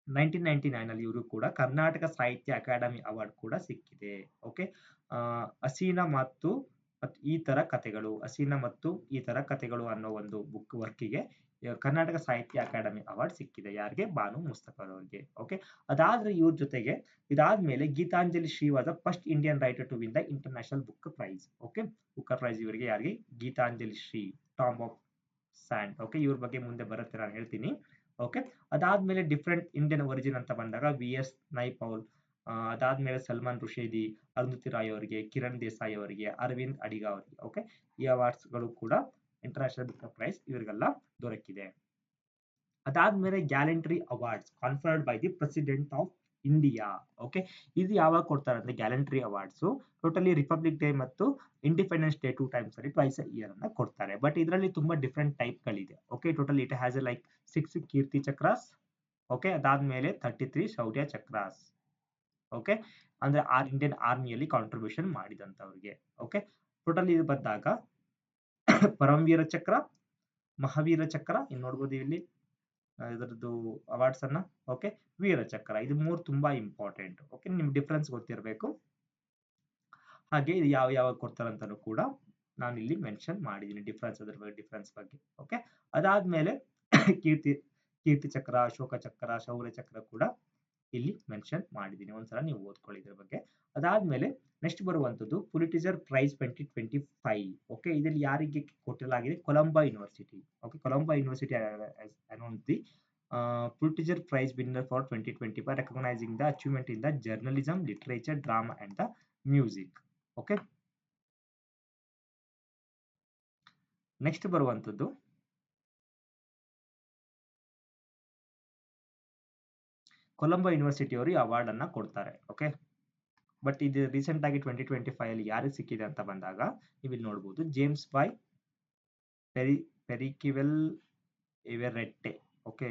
1999 ಅಲ್ಲಿ ಇವರು ಕೂಡ ಕರ್ನಾಟಕ ಸಾಹಿತ್ಯ ಅಕಾಡೆಮಿ ಅವಾರ್ಡ್ ಕೂಡ ಸಿಕ್ಕಿದೆ. ಓಕೆ, ಹಸೀನಾ ಮತ್ತು ಈ ತರ ಕಥೆಗಳು, ಹಸೀನಾ ಮತ್ತು ಈ ತರ ಕಥೆಗಳು ಅನ್ನೋ ಒಂದು ಬುಕ್ ವರ್ಕಿಗೆ ಕರ್ನಾಟಕ ಸಾಹಿತ್ಯ ಅಕಾಡೆಮಿ ಅವಾರ್ಡ್ ಸಿಕ್ಕಿದೆ. ಯಾರಿಗೆ? ಬಾನು ಮುಸ್ತಫಾ ಅವರಿಗೆ. ಓಕೆ, ಅದಾದ್ರೆ ಇವ್ರ ಜೊತೆಗೆ ಇದಾದ್ಮೇಲೆ Geetanjali Shree was the first Indian writer to win the international book prize. Okay, Booker prize ಇವರಿಗೆ ಯಾರಿಗೆ? Geetanjali Shree, Tomb of Sand. Okay, ಇವ್ರ ಬಗ್ಗೆ ಮುಂದೆ ಬರುತ್ತೆ, ನಾನು ಹೇಳ್ತೀನಿ. ಓಕೆ, ಅದಾದ್ಮೇಲೆ ಡಿಫ್ರೆಂಟ್ ಇಂಡಿಯನ್ ಒರಿಜಿನ್ ಅಂತ ಬಂದಾಗ VS ನೈಪೌಲ್, ಅದಾದ್ಮೇಲೆ ಸಲ್ಮಾನ್ ರುಷೇದಿ, ಅರುಂಧತಿ ರಾಯ್ ಅವರಿಗೆ, ಕಿರಣ್ ದೇಸಾಯಿ ಅವರಿಗೆ, ಅರವಿಂದ್ ಅಡಿಗ ಅವರಿಗೆ. ಓಕೆ, ಈ ಅವಾರ್ಡ್ಸ್ ಗಳು ಕೂಡ ಇಂಟರ್ನ್ಯಾಷನಲ್ ಬುಕ್ ಪ್ರೈಸ್ ಇವರಿಗೆಲ್ಲ ದೊರಕಿದೆ. ಅದಾದ್ಮೇಲೆ gallantry awards conferred by the president of India. Okay, ಇದು ಯಾವಾಗ ಕೊಡ್ತಾರೆ ಅಂದ್ರೆ gallantry awards totally republic day ಮತ್ತು independence day 2 times twice year ಅನ್ನ ಕೊಡ್ತಾರೆ. ಬಟ್ ಇದರಲ್ಲಿ ತುಂಬಾ ಡಿಫ್ರೆಂಟ್ ಟೈಪ್ ಗಳಿದೆ. Okay, total it has like 6 Kirti Chakras. Okay, ಅದಾದ್ಮೇಲೆ 33 ಶೌರ್ಯ ಚಕ್ರಾಸ್. ಓಕೆ, ಅಂದ್ರೆ ಇಂಡಿಯನ್ ಆರ್ಮಿಯಲ್ಲಿ ಕಾಂಟ್ರಿಬ್ಯೂಷನ್ ಮಾಡಿದಂತವ್ರಿಗೆ. ಓಕೆ, ಟೋಟಲ್ ಇದು ಬಂದಾಗ ಪರಮವೀರ ಚಕ್ರ, ಮಹಾವೀರ ಚಕ್ರ ಇನ್ನು ನೋಡ್ಬೋದು ಇಲ್ಲಿ ಇದರದ್ದು ಅವಾರ್ಡ್ಸ್ ಅನ್ನ. ಓಕೆ, ವೀರ ಚಕ್ರ, ಇದು 3 ತುಂಬಾ ಇಂಪಾರ್ಟೆಂಟ್. ಓಕೆ, ನಿಮ್ ಡಿಫ್ರೆನ್ಸ್ ಗೊತ್ತಿರಬೇಕು. ಹಾಗೆ ಇದು ಯಾವ ಯಾವಾಗ ಕೊಡ್ತಾರೆ ಅಂತಾನು ಕೂಡ ನಾನು ಇಲ್ಲಿ ಮೆನ್ಷನ್ ಮಾಡಿದ್ದೀನಿ, ಡಿಫ್ರೆನ್ಸ್ ಅದ್ರ ಬಗ್ಗೆ, ಡಿಫ್ರೆನ್ಸ್ ಬಗ್ಗೆ. ಓಕೆ, ಅದಾದ್ಮೇಲೆ ಕೀರ್ತಿ ಕೀರ್ತಿ ಚಕ್ರ, ಅಶೋಕ ಚಕ್ರ, ಶೌರ್ಯ ಚಕ್ರ ಕೂಡ ಇಲ್ಲಿ ಮೆನ್ಷನ್ ಮಾಡಿದ್ದೀನಿ. ಒಂದ್ಸಲ ನೀವು ಓದ್ಕೊಳ್ಳಿ ಇದ್ರ ಬಗ್ಗೆ. ಅದಾದ್ಮೇಲೆ ನೆಕ್ಸ್ಟ್ ಬರುವಂತದ್ದು ಪುಲಿಟಿಜರ್ ಪ್ರೈಸ್ 2025. ಓಕೆ, ಇದರಲ್ಲಿ ಯಾರಿಗೆ ಕೊಟ್ಟಲಾಗಿದೆ? Columbia university. Okay, Columbia university announce the Pulitzer Prize winner for 2025, recognizing the achievement in the journalism, literature, drama and the music. Okay, next ಬರುವಂತದ್ದು ಕೊಲಂಬೋ ಯೂನಿವರ್ಸಿಟಿ ಅವರು ಈ ಅವಾರ್ಡ್ ಅನ್ನ ಕೊಡ್ತಾರೆ. ಓಕೆ, ಬಟ್ ಇದು recent ಆಗಿ 2025 ಅಲ್ಲಿ ಯಾರಿಗೆ ಸಿಕ್ಕಿದೆ ಅಂತ ಬಂದಾಗ ನೀವು ಇಲ್ಲಿ ನೋಡಬಹುದು, James by Percival Everett. Okay,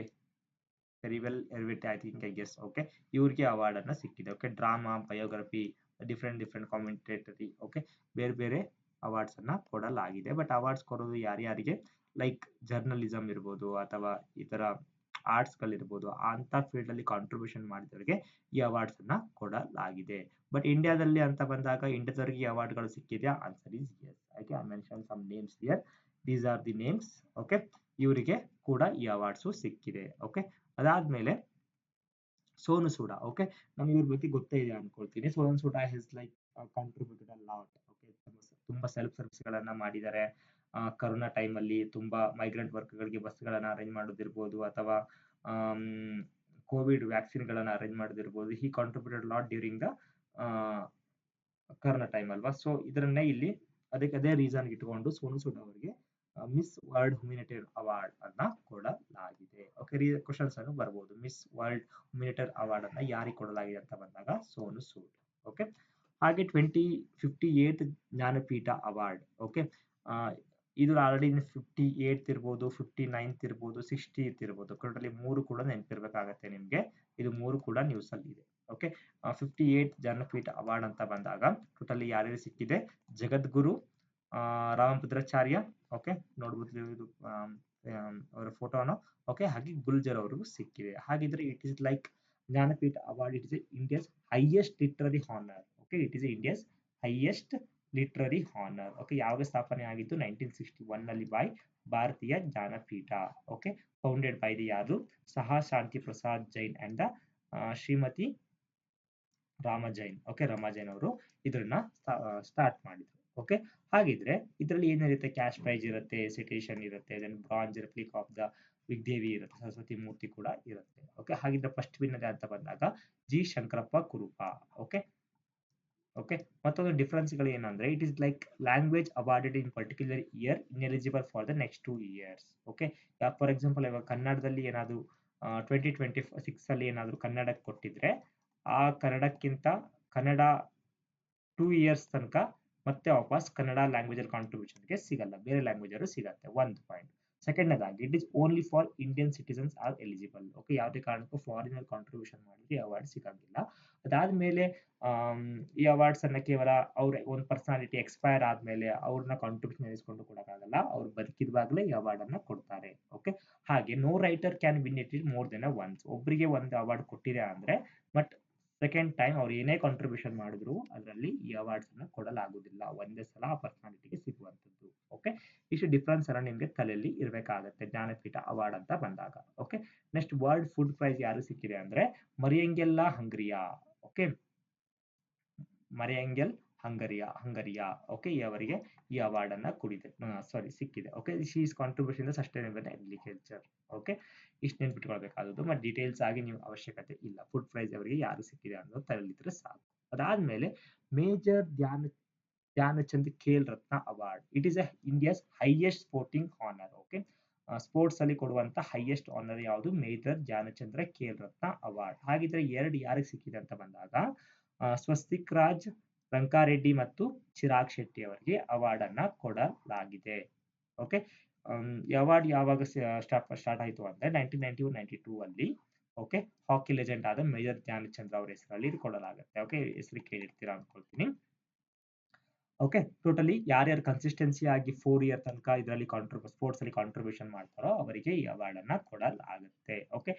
Percival Everett I think, I guess. Okay, ಇವ್ರಿಗೆ ಅವಾರ್ಡ್ ಅನ್ನ ಸಿಕ್ಕಿದೆ. Okay, drama, biography, different commentary. Okay, ಬೇರೆ ಬೇರೆ ಅವಾರ್ಡ್ಸ್ ಅನ್ನ ಕೊಡಲಾಗಿದೆ. ಬಟ್ ಅವಾರ್ಡ್ಸ್ ಕೊಡೋದು ಯಾರ್ಯಾರಿಗೆ? ಲೈಕ್ ಜರ್ನಲಿಸಂ ಇರ್ಬೋದು ಅಥವಾ ಇತರ ಆರ್ಟ್ಸ್ ಗಳಿರ್ಬೋದು, ಅಂತ ಫೀಲ್ಡ್ ಅಲ್ಲಿ ಕಾಂಟ್ರಿಬ್ಯೂಷನ್ ಮಾಡಿದವರಿಗೆ ಈ ಅವಾರ್ಡ್ಸ್ ಅನ್ನ ಕೊಡಲಾಗಿದೆ. ಬಟ್ ಇಂಡಿಯಾದಲ್ಲಿ ಅಂತ ಬಂದಾಗ ಇಂಡಿಯಾದವರಿಗೆ ಈ ಅವಾರ್ಡ್ ಗಳು ಸಿಕ್ಕಿದೆಯಾ? Answer is yes. I mention some names here. These are the names. Okay, ಇವರಿಗೆ ಕೂಡ ಈ ಅವಾರ್ಡ್ಸ್ ಸಿಕ್ಕಿದೆ. ಓಕೆ, ಅದಾದ್ಮೇಲೆ ಸೋನು ಸೂಡ. ಓಕೆ, ನಮ್ಗೆ ಇವ್ರ ಬಗ್ಗೆ ಗೊತ್ತೇ ಇದೆ ಅನ್ಕೊಳ್ತೀನಿ. Sonu Sood has like contributed a lot. Okay, ತುಂಬಾ ಸೆಲ್ಫ್ ಸರ್ವಿಸ್ ಗಳನ್ನ ಮಾಡಿದ್ದಾರೆ. ಕರೋನಾ ಟೈಮ್ ಅಲ್ಲಿ ತುಂಬಾ ಮೈಗ್ರೆಂಟ್ ವರ್ಕ್ ಗಳಿಗೆ ಬಸ್ ಗಳನ್ನ ಅರೇಂಜ್ ಮಾಡೋದಿರ್ಬೋದು ಅಥವಾ ಕೋವಿಡ್ ವ್ಯಾಕ್ಸಿನ್ ಗಳನ್ನ ಅರೇಂಜ್ ಮಾಡೋದಿರ್ಬೋದು. He contributed lot during the corona time ಅಲ್ವಾ. ಸೊ ಇದರನ್ನೇ ಇಲ್ಲಿ ಅದಕ್ಕೆ ಅದೇ ರೀಸನ್ ಇಟ್ಕೊಂಡು ಸೋನು ಸೂಡ್ ಅವರಿಗೆ ಮಿಸ್ ವರ್ಲ್ಡ್ ಹ್ಯುಮ್ಯಾನಿಟೇರಿಯನ್ ಅವಾರ್ಡ್ ಅನ್ನ ಕೊಡಲಾಗಿದೆ. ಓಕೆ, ಕ್ವಶನ್ಸ್ ಅನ್ನು ಬರ್ಬೋದು. ಮಿಸ್ ವರ್ಲ್ಡ್ ಹ್ಯುಮ್ಯಾನಿಟೇರಿಯನ್ ಅವಾರ್ಡ್ ಅನ್ನ ಯಾರಿಗೆ ಕೊಡಲಾಗಿದೆ ಅಂತ ಬಂದಾಗ ಸೋನು ಸೂಡ್. ಓಕೆ, ಹಾಗೆ 2058 ಜ್ಞಾನಪೀಠ ಅವಾರ್ಡ್. ಓಕೆ, ಇದು ಆಲ್ರೆಡಿ 58 ಇರ್ಬೋದು, 59 ಇರ್ಬೋದು, 60 ಇರ್ಬೋದು. ಟೋಟಲಿ 3 ಕೂಡ ನೆನಪಿರ್ಬೇಕಾಗತ್ತೆ ನಿಮ್ಗೆ. ಇದು 3 ಕೂಡ ನ್ಯೂಸ್ ಅಲ್ಲಿ ಇದೆ. ಓಕೆ, 58 ಜ್ಞಾನಪೀಠ ಅವಾರ್ಡ್ ಅಂತ ಬಂದಾಗ ಟೋಟಲಿ ಯಾರ್ಯಾರು ಸಿಕ್ಕಿದೆ? ಜಗದ್ಗುರು ರಾಮಭದ್ರಾಚಾರ್ಯ. ಓಕೆ, ನೋಡ್ಬೋದು ಇದು ಅವರ ಫೋಟೋನ. ಓಕೆ, ಹಾಗೆ ಗುಲ್ಜರ್ ಅವ್ರಿಗೂ ಸಿಕ್ಕಿದೆ. ಹಾಗಿದ್ರೆ it is like Jnanpith award, it is India's highest literary honour. Okay, it is India's highest literary honour. Okay, ಯಾವಾಗ ಸ್ಥಾಪನೆ ಆಗಿತ್ತು? 1961 ನಲ್ಲಿ by Bharatiya Jnanpith. Okay, founded by the ಯಾರು? Sahu Shanti Prasad Jain and the Shrimati Rama Jain. Okay, Rama Jain ಅವರು ಇದನ್ನ ಸ್ಟಾರ್ಟ್ ಮಾಡಿದ್ರು. ಓಕೆ, ಹಾಗಿದ್ರೆ ಇದರಲ್ಲಿ ಏನಿರುತ್ತೆ? ಕ್ಯಾಶ್ ಪ್ರೈಸ್ ಇರುತ್ತೆ, ಸಿಟೇಷನ್ ಇರುತ್ತೆ, ದೆನ್ ಬ್ರಾಂಜ್ ರೆಪ್ಲಿಕ್ ಆಫ್ ದ ವಿಗ್ದೇವಿ ಇರುತ್ತೆ, ಸರಸ್ವತಿ ಮೂರ್ತಿ ಕೂಡ ಇರುತ್ತೆ. ಓಕೆ, ಹಾಗಿದ್ರೆ ಫಸ್ಟ್ ವಿನ್ನರ್ ಅಂತ ಬಂದಾಗ ಜಿ ಶಂಕರಪ್ಪ ಕುರುಪ. ಓಕೆ, ಓಕೆ, ಮತ್ತೊಂದು ಡಿಫರೆನ್ಸ್ ಗಳು ಏನಂದ್ರೆ it is like language awarded in particular year ineligible for the next 2 years. Okay, for example ಇವಾಗ ಕನ್ನಡದಲ್ಲಿ ಏನಾದ್ರು 2026 ಅಲ್ಲಿ ಏನಾದ್ರು ಕನ್ನಡಕ್ಕೆ ಕೊಟ್ಟಿದ್ರೆ ಆ ಕನ್ನಡಕ್ಕಿಂತ ಕನ್ನಡ 2 years ತನಕ ಮತ್ತೆ ವಾಪಸ್ ಕನ್ನಡ ಲ್ಯಾಂಗ್ವೇಜ್ ಅಲ್ಲಿ ಕಾಂಟ್ರಿಬ್ಯೂಷನ್ಗೆ ಸಿಗಲ್ಲ, ಬೇರೆ ಲ್ಯಾಂಗ್ವೇಜ್ ಅವರು ಸಿಗತ್ತೆ. 1 ಪಾಯಿಂಟ್. ಸೆಕೆಂಡ್ನೇದಾಗಿ it is only for Indian citizens are eligible. Okay, ಯಾವುದೇ ಕಾರಣಕ್ಕೂ ಫಾರಿನರ್ ಕಾಂಟ್ರಿಬ್ಯೂಷನ್ ಮಾಡಿದ್ರೆ ಅವಾರ್ಡ್ ಸಿಗಂಗಿಲ್ಲ. ಅದಾದ್ಮೇಲೆ ಈ ಅವಾರ್ಡ್ಸ್ ಅನ್ನ ಕೇವಲ ಅವ್ರ ಒಂದು ಪರ್ಸನಾಲಿಟಿ ಎಕ್ಸ್ಪೈರ್ ಆದ್ಮೇಲೆ ಅವ್ರನ್ನ ಕಾಂಟ್ರಿಬ್ಯೂಷನ್ ಎನಿಸ್ಕೊಂಡು ಕೊಡಕ್ಕಾಗಲ್ಲ, ಅವ್ರು ಬದುಕಿದ್ವಾಗ್ಲೇ ಈ ಅವಾರ್ಡ್ ಅನ್ನ ಕೊಡ್ತಾರೆ. ಓಕೆ, ಹಾಗೆ no writer can win it more than once. ಒಬ್ಬರಿಗೆ ಒಂದು ಅವಾರ್ಡ್ ಕೊಟ್ಟಿದೆ ಅಂದ್ರೆ ಬಟ್ ಸೆಕೆಂಡ್ ಟೈಮ್ ಅವ್ರು ಏನೇ ಕಾಂಟ್ರಿಬ್ಯೂಷನ್ ಮಾಡಿದ್ರು ಅದರಲ್ಲಿ ಈ ಅವಾರ್ಡ್ಸ್ ಅನ್ನ ಕೊಡಲಾಗುವುದಿಲ್ಲ. ಒಂದೇ ಸಲ ಆ ಪರ್ಸನಾಲಿಟಿಗೆ ಸಿಗುವಂತದ್ದು. ಓಕೆ, ಇಷ್ಟು ಡಿಫ್ರೆನ್ಸ್ ಅನ್ನ ನಿಮ್ಗೆ ತಲೆಯಲ್ಲಿ ಇರಬೇಕಾಗತ್ತೆ ಜ್ಞಾನಪೀಠ ಅವಾರ್ಡ್ ಅಂತ ಬಂದಾಗ. Okay, next world food prize ಯಾರು ಸಿಕ್ಕಿದೆ ಅಂದ್ರೆ ಮರಿಯಂಗೆಲ್ಲಾ ಹಂಗರಿಯಾ. ಓಕೆ, ಮರಿಯಂಗೆಲ್ ಹಂಗರಿಯಾ. ಓಕೆ, ಅವರಿಗೆ ಈ ಅವಾರ್ಡ್ ಅನ್ನ ಸಿಕ್ಕಿದೆ. Okay, she's contribution sustainable agriculture. Okay, ಇಷ್ಟು ನೆನ್ಪಿಟ್ಕೊಳ್ಬೇಕಾದದ್ದು. ಮತ್ತೆ ಡೀಟೇಲ್ಸ್ ಆಗಿ ನೀವು ಅವಶ್ಯಕತೆ ಇಲ್ಲ. ಫುಡ್ ಪ್ರೈಸ್ ಅವರಿಗೆ ಯಾರು ಸಿಕ್ಕಿದೆ ಅನ್ನೋದು ತಲೆಯಲ್ಲಿದ್ರೆ ಸಾಕು. ಅದಾದ್ಮೇಲೆ major Dhyan Chand Khel Ratna award. It is India's highest sporting honour. Okay, sports ಅಲ್ಲಿ ಕೊಡುವಂತ ಹೈಯೆಸ್ಟ್ ಆನರ್ ಯಾವುದು? Major ಧ್ಯಾನಚಂದ್ರ Khel Ratna award. ಹಾಗಿದ್ರೆ ಎರಡು ಯಾರಿಗೆ ಸಿಕ್ಕಿದೆ ಅಂತ ಬಂದಾಗ ಸ್ವಸ್ತಿಕ್ ರಾಜ್ ರಂಕಾರೆಡ್ಡಿ ಮತ್ತು ಚಿರಾಗ್ ಶೆಟ್ಟಿ ಅವರಿಗೆ ಅವಾರ್ಡ್ ಅನ್ನ ಕೊಡಲಾಗಿದೆ. ಓಕೆ, ಈ ಅವಾರ್ಡ್ ಯಾವಾಗ ಸ್ಟಾರ್ಟ್ ಆಯಿತು ಅಂದ್ರೆ 1991-92 ಅಲ್ಲಿ. ಓಕೆ, ಹಾಕಿ ಲೆಜೆಂಡ್ ಆದ ಮೇಜರ್ ಧ್ಯಾನಚಂದ್ರ ಅವರ ಹೆಸರಲ್ಲಿ ಇದು ಕೊಡಲಾಗುತ್ತೆ. ಓಕೆ, ಹೆಸರು ಕೇಳಿರ್ತೀರಾ ಅನ್ಕೊಳ್ತೀನಿ. ಓಕೆ, ಟೋಟಲಿ ಯಾರ್ಯಾರು ಕನ್ಸಿಸ್ಟೆನ್ಸಿ ಆಗಿ 4 ಇಯರ್ ತನಕ ಇದರಲ್ಲಿ ಸ್ಪೋರ್ಟ್ಸ್ ಅಲ್ಲಿ ಕಾಂಟ್ರಿಬ್ಯೂಷನ್ ಮಾಡ್ತಾರೋ ಅವರಿಗೆ ಈ ಅವಾರ್ಡ್ ಅನ್ನ ಕೊಡಲಾಗುತ್ತೆ. ಓಕೆ,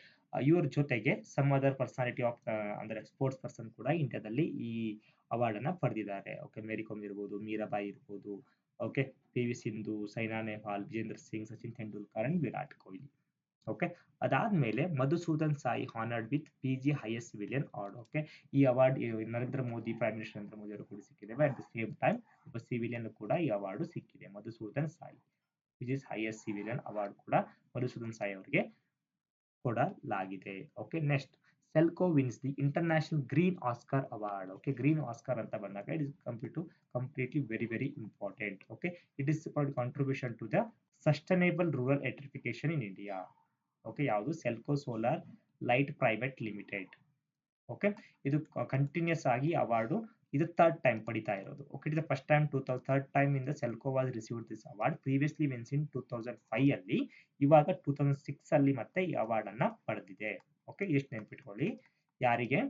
ಇವ್ರ ಜೊತೆಗೆ ಸಮ್ ಅದರ್ ಪರ್ಸನಾಲಿಟಿ ಆಫ್ ಅಂದ್ರೆ ಸ್ಪೋರ್ಟ್ಸ್ ಪರ್ಸನ್ ಕೂಡ ಇಂಡಿಯಾದಲ್ಲಿ ಈ ಅವಾರ್ಡ್ ಅನ್ನ ಪಡೆದಿದ್ದಾರೆ. ಓಕೆ, ಮೇರಿ ಕೋಮ್ ಇರ್ಬೋದು, ಮೀರಾಬಾಯಿ ಇರ್ಬೋದು, okay, P V. Sindhu, Saina Nehwal, Vijender Singh, Sachin Tendulkar and Virat Kohli. Okay, ಅದಾದ್ಮೇಲೆ Madhusudan Sai honoured with PG highest civilian award. Okay, ಈ award Narendra Modi, prime minister Narendra Modi ಅವರು ಕೂಡ ಸಿಕ್ಕಿದೆ. ಅಟ್ ದ ಸೇಮ್ ಟೈಮ್ ಒಬ್ಬ ಸಿವಿಲಿಯನ್ ಕೂಡ ಈ ಅವಾರ್ಡ್ ಸಿಕ್ಕಿದೆ, Madhusudan Sai. Which is highest civilian award ಕೂಡ ಮಧುಸೂದನ್ ಸಾಯಿ ಅವರಿಗೆ ಕೊಡಲಾಗಿದೆ. Okay, next Selco wins the international green Oscar award. Okay, green Oscar ಅಂತ ಬಂದಾಗ it is completely very important. Okay, it is for contribution to the sustainable rural electrification in India. Okay, ಯಾವುದು? Selco solar light private limited. Okay, ಇದು continuous ಆಗಿ award ಇದು third time ಪಡಿತಾ ಇರೋದು. Okay, ಇದು first time third time ಇಂದ Selco was received this award. Previously ಮೆನ್ಸ್ in 2005 ಅಲ್ಲಿ, ಇವಾಗ 2006 ಅಲ್ಲಿ ಮತ್ತೆ ಈ ಅವಾರ್ಡ್ ಅನ್ನ ಪಡೆದಿದೆ. ಓಕೆ, ಎಷ್ಟು ನೆನ್ಪಿಟ್ಕೊಳ್ಳಿ, ಯಾರಿಗೆ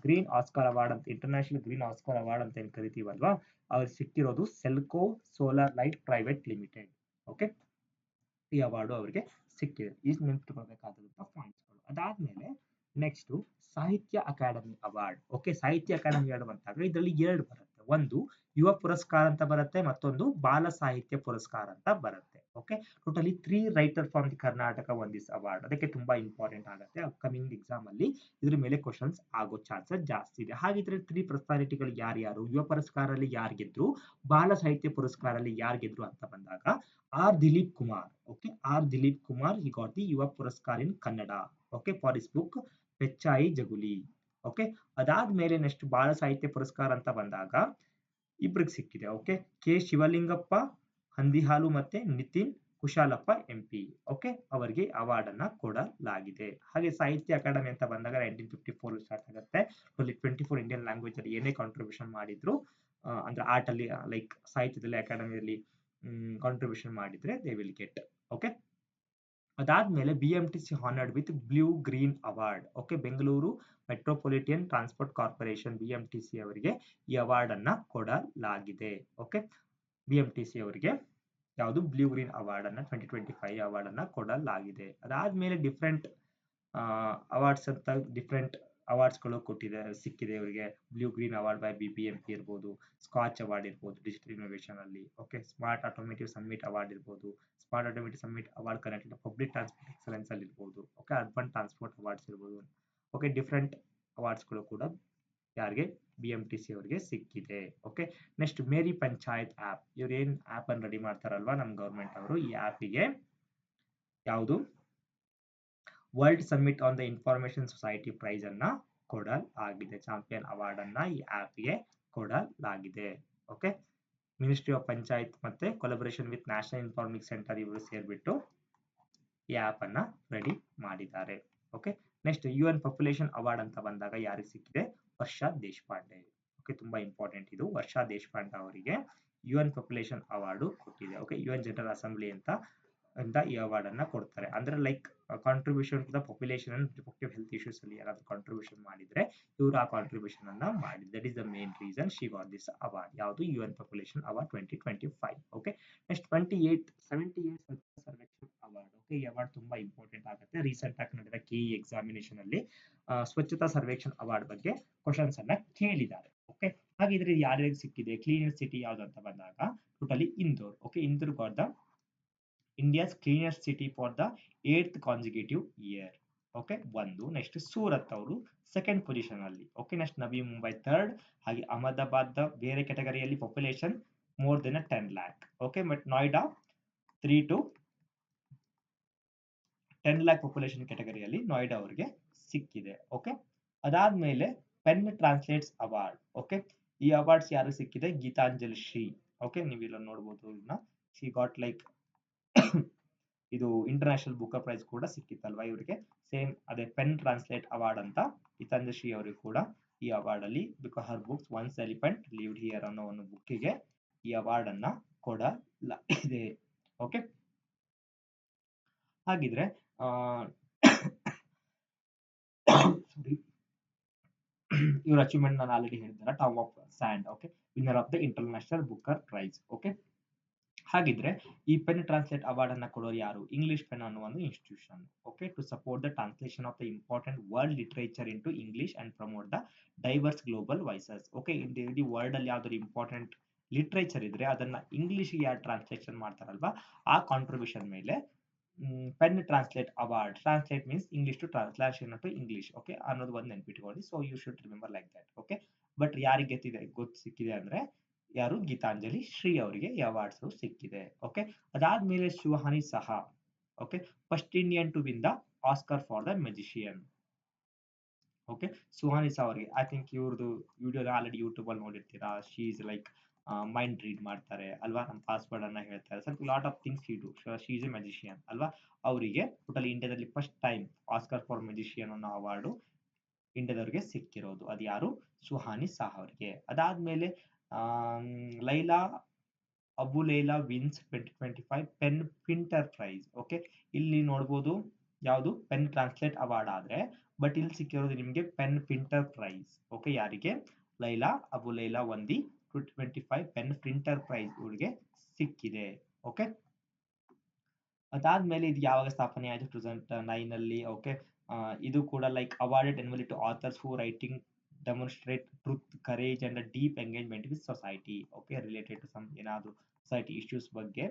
ಗ್ರೀನ್ ಆಸ್ಕರ್ ಅವಾರ್ಡ್ ಅಂತ, ಇಂಟರ್ನ್ಯಾಷನಲ್ ಗ್ರೀನ್ ಆಸ್ಕರ್ ಅವಾರ್ಡ್ ಅಂತ ಏನ್ ಕರಿತೀವಲ್ವಾ, ಅವ್ರು ಸಿಕ್ಕಿರೋದು Selco solar light private limited. Okay, ಈ ಅವಾರ್ಡ್ ಅವರಿಗೆ ಸಿಕ್ಕಿದೆ. ಈ ನೆನಪಿಟ್ಕೊಳ್ಬೇಕಾದಂತಹ ಪಾಯಿಂಟ್ಸ್ಗಳು. ಅದಾದ್ಮೇಲೆ next Sahitya Akademi award. Okay, Sahitya Akademi award ಬಂದಾಗ ಇದರಲ್ಲಿ ಎರಡು ಬರುತ್ತೆ. ಒಂದು ಯುವ ಪುರಸ್ಕಾರ ಅಂತ ಬರುತ್ತೆ, ಮತ್ತೊಂದು ಬಾಲ ಸಾಹಿತ್ಯ ಪುರಸ್ಕಾರ ಅಂತ ಬರುತ್ತೆ. Okay, totally 3 writer from the Karnataka one this award. ಅದಕ್ಕೆ ತುಂಬಾ ಇಂಪಾರ್ಟೆಂಟ್ ಆಗುತ್ತೆ. ಅಪ್ಕಮಿಂಗ್ ಎಕ್ಸಾಮ್ ಅಲ್ಲಿ ಇದ್ರ ಮೇಲೆ ಕ್ವಶನ್ಸ್ ಆಗೋ ಚಾನ್ಸಸ್ ಜಾಸ್ತಿ ಇದೆ. ಹಾಗಿದ್ರೆ 3 ಪರ್ಸನಾಲಿಟಿಗಳು ಯಾರ್ಯಾರು? ಯುವ ಪುರಸ್ಕಾರಲ್ಲಿ ಯಾರು ಗೆದ್ರು, ಬಾಲ ಸಾಹಿತ್ಯ ಪುರಸ್ಕಾರಲ್ಲಿ ಯಾರು ಗೆದ್ರು ಅಂತ ಬಂದಾಗ R. Dilip Kumar. Okay, R. Dilip Kumar, he got the Yuva Puraskar in Kannada. Okay, for his book Pechai Jaguli. Okay, ಅದಾದ್ಮೇಲೆ ನೆಕ್ಸ್ಟ್ ಬಾಲ ಸಾಹಿತ್ಯ ಪುರಸ್ಕಾರ ಅಂತ ಬಂದಾಗ ಇಬ್ರಿಗೆ ಸಿಕ್ಕಿದೆ. ಓಕೆ, ಕೆ ಶಿವಲಿಂಗಪ್ಪ ಹಂದಿಹಾಲು ಮತ್ತೆ ನಿತಿನ್ ಕುಶಾಲಪ್ಪ MP. ಓಕೆ, ಅವರಿಗೆ ಅವಾರ್ಡ್ ಅನ್ನ ಕೊಡಲಾಗಿದೆ. ಹಾಗೆ ಸಾಹಿತ್ಯ ಅಕಾಡೆಮಿ ಅಂತ ಬಂದಾಗ 1954 ಸ್ಟಾರ್ಟ್ ಆಗುತ್ತೆ. 24 ಇಂಡಿಯನ್ ಲ್ಯಾಂಗ್ವೇಜ್ ಅಲ್ಲಿ ಏನೇ ಕಾಂಟ್ರಿಬ್ಯೂಷನ್ ಮಾಡಿದ್ರು, ಅಂದ್ರೆ ಆರ್ಟ್ ಅಲ್ಲಿ ಲೈಕ್ ಸಾಹಿತ್ಯದಲ್ಲಿ ಅಕಾಡೆಮಿಯಲ್ಲಿ ಕಾಂಟ್ರಿಬ್ಯೂಷನ್ ಮಾಡಿದ್ರೆ ದೇ ವಿಲ್ ಗೆಟ್. ಓಕೆ, ಅದಾದ್ಮೇಲೆ BMTC honoured with blue green award. Okay, Bengaluru metropolitan transport corporation BMTC ಅವರಿಗೆ ಈ ಅವಾರ್ಡ್ ಅನ್ನ ಕೊಡಲಾಗಿದೆ. ಓಕೆ, BMTC ಅವರಿಗೆ ಯಾವುದು? ಬ್ಲೂ ಗ್ರೀನ್ ಅವಾರ್ಡ್ ಅನ್ನ 2025 ಅವಾರ್ಡ್ ಅನ್ನ ಕೊಡಲಾಗಿದೆ. ಅದಾದ್ಮೇಲೆ ಡಿಫ್ರೆಂಟ್ ಅವಾರ್ಡ್ಸ್ ಅಂತ ಡಿಫ್ರೆಂಟ್ ಅವಾರ್ಡ್ಸ್ ಗಳು ಸಿಕ್ಕಿದೆ ಇವರಿಗೆ. Blue green award by BBMP ಇರ್ಬೋದು, ಸ್ಕಾಚ್ ಅವಾರ್ಡ್ ಇರ್ಬೋದು ಡಿಜಿಟಲ್ ಇನೋವೇಷನ್ ಅಲ್ಲಿ. Okay, smart automotive summit award ಇರ್ಬೋದು, smart automotive summit award Karnataka public transport excellence ಅಲ್ಲಿ ಇರ್ಬೋದು. ಓಕೆ, ಅರ್ಬನ್ ಟ್ರಾನ್ಸ್ಪೋರ್ಟ್ ಅವಾರ್ಡ್ಸ್ ಇರ್ಬೋದು. ಓಕೆ, ಡಿಫ್ರೆಂಟ್ ಅವಾರ್ಡ್ಸ್ ಗಳು ಕೂಡ ಯಾರಿಗೆ? BMTC ಅವರಿಗೆ ಸಿಕ್ಕಿದೆ. Okay, next Meri Panchayat app. ಇವ್ರು ಏನ್ ಆಪ್ ಅನ್ನು ರೆಡಿ ಮಾಡ್ತಾರಲ್ವಾ ನಮ್ಮ ಗವರ್ಮೆಂಟ್ ಅವರು, ಈ ಆಪಿಗೆ ಯಾವುದು? World summit on the information society prize ಅನ್ನ ಕೊಡಲಾಗಿದೆ. ಚಾಂಪಿಯನ್ ಅವಾರ್ಡ್ ಅನ್ನ ಈ ಆಪ್ಗೆ ಕೊಡಲಾಗಿದೆ. ಓಕೆ, ಮಿನಿಸ್ಟ್ರಿ ಆಫ್ ಪಂಚಾಯತ್ ಮತ್ತೆ collaboration with national informing centre ಇವರು ಸೇರ್ಬಿಟ್ಟು ಈ ಆಪ್ ಅನ್ನ ರೆಡಿ ಮಾಡಿದ್ದಾರೆ. Okay, next UN population award ಅಂತ ಬಂದಾಗ ಯಾರಿಗೆ ಸಿಕ್ಕಿದೆ? ವರ್ಷಾ ದೇಶಪಾಂಡೆ. ಓಕೆ, ತುಂಬಾ ಇಂಪಾರ್ಟೆಂಟ್ ಇದು. ವರ್ಷಾ ದೇಶಪಾಂಡೆ ಅವರಿಗೆ UN ಪಾಪ್ಯುಲೇಷನ್ ಅವಾರ್ಡ್ ಕೊಟ್ಟಿದೆ. ಓಕೆ, UN ಜನರಲ್ ಅಸೆಂಬ್ಲಿ ಅಂತ ಈ ಅವಾರ್ಡ್ ಅನ್ನ ಕೊಡ್ತಾರೆ. ಅಂದ್ರೆ like contribution to the population and reproductive health issues ಅಲ್ಲಿ ಯಾರಾದ್ರೂ ಕಾಂಟ್ರಿಬ್ಯೂಷನ್ ಮಾಡಿದ್ರೆ ಇವರು ಆ ಕಾಂಟ್ರಿಬ್ಯೂಷನ್ ಅನ್ನ ಮಾಡಿದ್ರು. That is the main reason she got this award. ಯಾವುದು? UN population award 2025. Okay, next 78 Survekshan award. Okay, ಈ ಅವಾರ್ಡ್ ತುಂಬಾ ಇಂಪಾರ್ಟೆಂಟ್ ಆಗುತ್ತೆ. ರೀಸೆಂಟ್ ಆಗಿ ನಡೆದ KE ಎಕ್ಸಾಮಿನೇಷನ್ ಅಲ್ಲಿ ಸ್ವಚ್ಛತಾ ಸರ್ವೇಕ್ಷಣ್ ಅವಾರ್ಡ್ ಬಗ್ಗೆ ಕ್ವಶನ್ಸ್ ಅನ್ನ ಕೇಳಿದ್ದಾರೆ. ಓಕೆ, ಹಾಗಿದ್ರೆ ಯಾರ್ಯಾರಿಗೆ ಸಿಕ್ಕಿದೆ? ಕ್ಲೀನರ್ ಸಿಟಿ ಯಾವ್ದು ಅಂತ ಬಂದಾಗ totally Indore. Okay, Indore got the India's cleanest city for the 8th consecutive year. Okay, ಒಂದು. ನೆಕ್ಸ್ಟ್ ಸೂರತ್ ಅವರು ಸೆಕೆಂಡ್ ಪೊಸಿಷನ್ ಅಲ್ಲಿ. Okay, next Navi Mumbai third. ಹಾಗೆ ಅಹಮದಾಬಾದ್ ಬೇರೆ ಕ್ಯಾಟಗರಿಯಲ್ಲಿ population more than 10 lakh. Okay, but Noida 3 to 10 lakh population ಕ್ಯಾಟಗರಿಯಲ್ಲಿ ನೋಯ್ಡಾ ಅವರಿಗೆ ಸಿಕ್ಕಿದೆ. ಓಕೆ, ಅದಾದ್ಮೇಲೆ ಪೆನ್ ಟ್ರಾನ್ಸ್ಲೇಟ್ಸ್ ಅವಾರ್ಡ್. ಓಕೆ, ಈ ಅವಾರ್ಡ್ಸ್ ಯಾರು ಸಿಕ್ಕಿದೆ? ಗೀತಾಂಜಲಿ ಶ್ರೀ. ಓಕೆ, ನೀವು ಇಲ್ಲಿ ನೋಡಬಹುದು ಇದನ್ನ. ಶಿ ಗಾಟ್ ಲೈಕ್ ಇದು ಇಂಟರ್ನ್ಯಾಷನಲ್ ಬುಕರ್ ಪ್ರೈಸ್ ಕೂಡ ಸಿಕ್ಕಿತ್ತಲ್ವಾ ಇವರಿಗೆ. ಸೇಮ್ ಅದೇ ಪೆನ್ ಟ್ರಾನ್ಸ್ಲೇಟ್ ಅವಾರ್ಡ್ ಅಂತ ಗೀತಾಂಜಲಿ ಅವರಿಗೆ ಕೂಡ ಈ ಅವಾರ್ಡ್ ಅಲ್ಲಿ because Har books once elephant lived here ಅನ್ನೋ ಒಂದು ಬುಕ್ಕಿಗೆ ಈ ಅವಾರ್ಡ್ ಅನ್ನ ಕೊಡಲಾಗಿದೆ. ಓಕೆ, ಹಾಗಿದ್ರೆ ಸಾರಿ ಇವ್ರ ಅಚೀವ್ಮೆಂಟ್ ನಾನು ಆಲ್ರೆಡಿ ಹೇಳಿದ್ನಲ್ಲ, Tomb of Sand. Okay, winner of the international Booker prize. Okay, ಹಾಗಿದ್ರೆ ಈ ಪೆನ್ ಟ್ರಾನ್ಸ್ಲೇಟ್ ಅವಾರ್ಡ್ ಅನ್ನ ಕೊಡೋರು ಯಾರು? ಇಂಗ್ಲಿಷ್ ಪೆನ್ ಅನ್ನೋ ಒಂದು institution. Okay, to support the translation of the important world literature into English and promote the diverse global voices. Okay, ಇಡೀ world ಅಲ್ಲಿ ಯಾವ್ದಾದ್ರು ಇಂಪಾರ್ಟೆಂಟ್ ಲಿಟರೇಚರ್ ಇದ್ರೆ ಅದನ್ನ ಇಂಗ್ಲಿಷ್ಗೆ ಯಾರು ಟ್ರಾನ್ಸ್ಲೇಷನ್ ಮಾಡ್ತಾರಲ್ವಾ ಆ ಕಾಂಟ್ರಿಬ್ಯೂಷನ್ ಮೇಲೆ PEN translate award. Translate means English to translation to English. Okay, ಅನ್ನೋದು ಒಂದು ನೆನ್ಪಿಟ್ಕೊಳ್ಳಿ. So you should remember like that. Okay, but ಯಾರಿಗೆ ಗೊತ್ತು ಸಿಕ್ಕಿದೆ ಅಂದ್ರೆ ಯಾರು? ಗೀತಾಂಜಲಿ ಶ್ರೀ ಅವರಿಗೆ ಈ ಅವಾರ್ಡ್ಸ್ ಸಿಕ್ಕಿದೆ. ಓಕೆ, ಅದಾದ್ಮೇಲೆ Suhani Shah. Okay, first Indian to win the Oscar for the magician. Okay, Suhani Shah ಅವರಿಗೆ ಐ ಥಿಂಕ್ ಇವ್ರದ್ದು ವಿಡಿಯೋ ಆಲ್ರೆಡಿ ಯೂಟ್ಯೂಬ್ ಅಲ್ಲಿ ನೋಡಿರ್ತೀರಾ. She is like mind read ಮಾಡ್ತಾರೆ ಅಲ್ವಾ, ನಮ್ಮ ಪಾಸ್ವರ್ಡ್ ಅನ್ನ ಹೇಳ್ತಾರೆ, ಸ್ವಲ್ಪ lot of things she is a magician ಅಲ್ವಾ. ಅವರಿಗೆ ಟೋಟಲ್ ಇಂಡಿಯಾದಲ್ಲಿ first time Oscar for magician ಅನ್ನೋ ಅವಾರ್ಡು ಇಂಡಿಯಾದವ್ರಿಗೆ ಸಿಕ್ಕಿರೋದು. ಅದು ಯಾರು? ಸುಹಾನಿ ಸಹಾ ಅವರಿಗೆ. ಅದಾದ್ಮೇಲೆ Leila Aboulela wins 2025 PEN Pinter prize. Okay, ಇಲ್ಲಿ ನೋಡ್ಬೋದು ಯಾವುದು ಪೆನ್ ಟ್ರಾನ್ಸ್ಲೇಟ್ ಅವಾರ್ಡ್ ಆದ್ರೆ, ಬಟ್ ಇಲ್ಲಿ ಸಿಕ್ಕಿರೋದು ನಿಮಗೆ ಪೆನ್ ಪ್ರಿಂಟರ್ ಪ್ರೈಸ್. ಓಕೆ, ಯಾರಿಗೆ? ಲೈಲಾ ಅಬುಲೇಲಾ ವಂದಿ 2025 ಪೆನ್ ಪ್ರಿಂಟರ್ ಪ್ರೈಸ್ ಇವರಿಗೆ ಸಿಕ್ಕಿದೆ. ಓಕೆ, ಅದಾದ್ಮೇಲೆ ಇದು ಯಾವಾಗ ಸ್ಥಾಪನೆ ಆಯಿತು? 2009 ಅಲ್ಲಿ. ಓಕೆ, ಇದು ಕೂಡ like awarded annually to authors who writing demonstrate truth, courage and deep engagement with society. Okay, related to some ಏನಾದ್ರು ಸೊಸೈಟಿ ಇಶ್ಯೂಸ್ ಬಗ್ಗೆ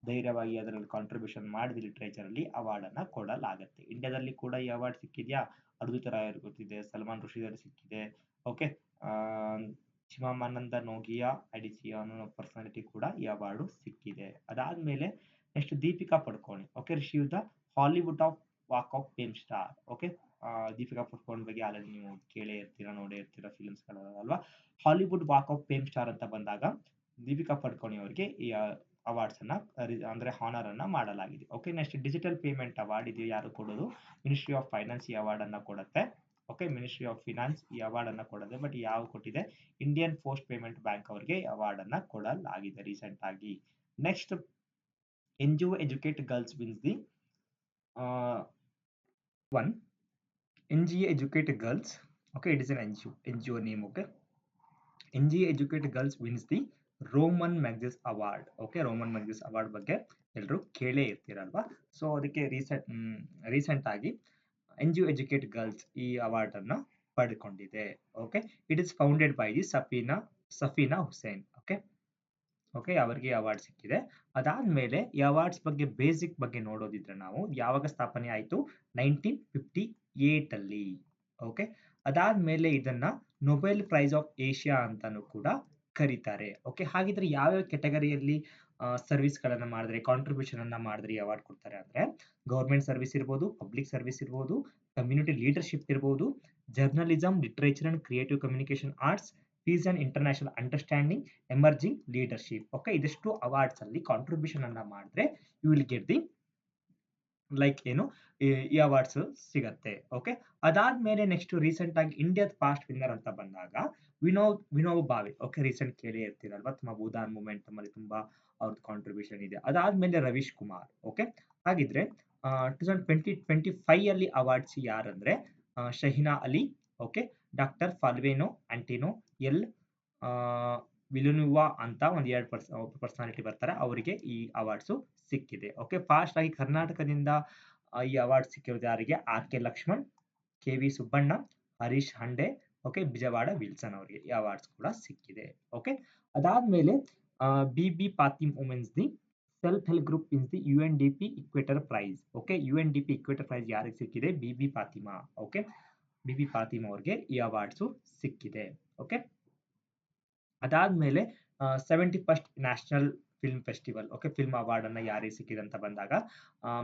ಧೈರ್ಯವಾಗಿ ಅದರಲ್ಲಿ ಕಾಂಟ್ರಿಬ್ಯೂಷನ್ ಮಾಡಿದ ಲಿಟರೇಚರ್ ಅಲ್ಲಿ ಅವಾರ್ಡ್ ಅನ್ನ ಕೊಡಲಾಗುತ್ತೆ. ಇಂಡಿಯಾದಲ್ಲಿ ಕೂಡ ಈ ಅವಾರ್ಡ್ ಸಿಕ್ಕಿದ್ಯಾ? ಅದ್ಭುತ ರಾಯರ್ ಗೊತ್ತಿದೆ, ಸಲ್ಮಾನ್ ರುಷಿದರ್ ಸಿಕ್ಕಿದೆ. ಓಕೆ, ಚಿಮಾಮಾನಂದ ನೋಗಿಯಾ ಐಡಿಸಿಯಾ ಅನ್ನೋ ಪರ್ಸನಾಲಿಟಿ ಕೂಡ ಈ ಅವಾರ್ಡ್ ಸಿಕ್ಕಿದೆ. ಅದಾದ್ಮೇಲೆ next Deepika Padukone. Okay, receive the Hollywood of walk of fame star. Okay, Deepika Padukone ಬಗ್ಗೆ ಆಲ್ರೆಡಿ ನೀವು ಕೇಳೇ ಇರ್ತೀರಾ, ನೋಡೇ ಇರ್ತೀರಾ ಫಿಲ್ಮ್ಸ್ ಗಳಲ್ವಾ. Hollywood walk of fame star ಅಂತ ಬಂದಾಗ ದೀಪಿಕಾ ಪಡುಕೋಣೆ ಅವರಿಗೆ ಈ ಅವಾರ್ಡ್ಸ್ ಅನ್ನ ಅಂದ್ರೆ ಹಾನರ್ ಅನ್ನ ಮಾಡಲಾಗಿದೆ. Okay, next digital payment award. ಇದು ಯಾರು ಕೊಡೋದು? ಮಿನಿಸ್ಟ್ರಿ ಆಫ್ ಫೈನಾನ್ಸ್ ಈ ಅವಾರ್ಡ್ ಅನ್ನ ಕೊಡುತ್ತೆ. ಓಕೆ, ಮಿನಿಸ್ಟ್ರಿ ಆಫ್ ಫಿನಾನ್ಸ್ ಈ ಅವಾರ್ಡ್ ಅನ್ನ ಕೊಡದೆ, ಬಟ್ ಯಾವ ಕೊಟ್ಟಿದೆ? ಇಂಡಿಯನ್ ಪೋಸ್ಟ್ ಪೇಮೆಂಟ್ ಬ್ಯಾಂಕ್ ಅವರಿಗೆ ಅವಾರ್ಡ್ ಅನ್ನ ಕೊಡಲಾಗಿದೆ ರೀಸೆಂಟ್ ಆಗಿ. Next NGO Educate Girls wins the one NGO Educate Girls. Okay, it is an NGO name. Okay, NGO Educate Girls wins the Ramon Magsaysay award. Okay, Ramon Magsaysay award ಬಗ್ಗೆ ಎಲ್ಲರೂ ಕೇಳೇ ಇರ್ತೀರಲ್ವಾ. So ಅದಕ್ಕೆ recent ಆಗಿ NGO Educate Girls ಈ award ಅನ್ನ ಪಡೆದುಕೊಂಡಿದೆ. Okay, it is founded by the Safeena Husain. Okay, okay, ಅವರಿಗೆ ಅವಾರ್ಡ್ ಸಿಕ್ಕಿದೆ. ಅದಾದ್ಮೇಲೆ ಈ ಅವಾರ್ಡ್ಸ್ ಬಗ್ಗೆ ಬೇಸಿಕ್ ಬಗ್ಗೆ ನೋಡೋದಿದ್ರೆ ನಾವು ಯಾವಾಗ ಸ್ಥಾಪನೆ ಆಯಿತು? 1958 ಅಲ್ಲಿ. ಓಕೆ, ಅದಾದ್ಮೇಲೆ ಇದನ್ನ ನೊಬೆಲ್ ಪ್ರೈಸ್ ಆಫ್ ಏಷ್ಯಾ ಅಂತಾನೂ ಕೂಡ ಕರೀತಾರೆ. ಓಕೆ, ಹಾಗಿದ್ರೆ ಯಾವ್ಯಾವ ಕೆಟಗರಿಯಲ್ಲಿ ಸರ್ವಿಸ್ ಗಳನ್ನ ಮಾಡಿದ್ರೆ, ಕಾಂಟ್ರಿಬ್ಯೂಷನ್ ಅನ್ನ ಮಾಡಿದ್ರೆ ಈ ಅವಾರ್ಡ್ ಕೊಡ್ತಾರೆ ಅಂದ್ರೆ, ಗವರ್ಮೆಂಟ್ ಸರ್ವಿಸ್ ಇರ್ಬೋದು, ಪಬ್ಲಿಕ್ ಸರ್ವಿಸ್ ಇರ್ಬೋದು, ಕಮ್ಯುನಿಟಿ ಲೀಡರ್ಶಿಪ್ ಇರ್ಬೋದು, journalism, literature and creative communication arts, peace and international understanding, emerging leadership. Okay, ಇದಷ್ಟು ಅವಾರ್ಡ್ಸ್ ಅಲ್ಲಿ ಕಾಂಟ್ರಿಬ್ಯೂಷನ್ ಅನ್ನ ಮಾಡಿದ್ರೆ you will get the like ಏನು ಈ ಅವಾರ್ಡ್ಸ್ ಸಿಗತ್ತೆ. ಓಕೆ, ಅದಾದ್ಮೇಲೆ ನೆಕ್ಸ್ಟ್ ರೀಸೆಂಟ್ ಆಗಿ ಇಂಡಿಯಾದ ಪಾಸ್ಟ್ ವಿನ್ನರ್ ಅಂತ ಬಂದಾಗ ವಿನೋಬ್ ಭಾವೆ. ಓಕೆ, ರೀಸೆಂಟ್ ಕೇಳೇ ಇರ್ತೀರಲ್ವಾ, ತುಂಬಾ ಭೂದಾನ್ ಮೂವ್ಮೆಂಟ್ ಅಲ್ಲಿ ತುಂಬಾ ಅವ್ರದ್ದು ಕಾಂಟ್ರಿಬ್ಯೂಷನ್ ಇದೆ. ಅದಾದ್ಮೇಲೆ ರವೀಶ್ ಕುಮಾರ್. ಓಕೆ, ಹಾಗಿದ್ರೆ 2025 ಅಲ್ಲಿ ಅವಾರ್ಡ್ಸ್ ಯಾರಂದ್ರೆ Shahina Ali. Okay, doctor Flaviano Antonio L Villanueva ಅಂತ ಒಂದ್ 2 ಪರ್ಸನಾಲಿಟಿ ಬರ್ತಾರೆ, ಅವರಿಗೆ ಈ ಅವಾರ್ಡ್ಸ್ ಸಿಕ್ಕಿದೆ. ಓಕೆ, ಫಾಸ್ಟ್ ಆಗಿ ಕರ್ನಾಟಕದಿಂದ ಈ ಅವಾರ್ಡ್ ಸಿಕ್ಕಿರೋದು ಯಾರಿಗೆ? RK ಲಕ್ಷ್ಮಣ್, KV ಸುಬ್ಬಣ್ಣ, ಹರೀಶ್ ಹಂಡೆ. ಓಕೆ, ಬಿಜವಾಡ ವಿಲ್ಸನ್ ಅವರಿಗೆ ಈ ಅವಾರ್ಡ್ಸ್ ಕೂಡ ಸಿಕ್ಕಿದೆ. ಓಕೆ, ಅದಾದ್ಮೇಲೆ BB Fatima women's the self help group in the UNDP equator prize. Okay, UNDP equator prize ಯಾರಿಗೆ ಸಿಕ್ಕಿದೆ? BB Fatima. Okay, BB Fatima ಅವರಿಗೆ ಈ ಅವಾರ್ಡ್ಸ್ ಸಿಕ್ಕಿದೆ. ಓಕೆ, ಅದಾದ್ಮೇಲೆ 71st national film festival okay film award ಅನ್ನ ಯಾರಿಗೆ ಸಿಕ್ಕಿದೆ ಅಂತ ಬಂದಾಗ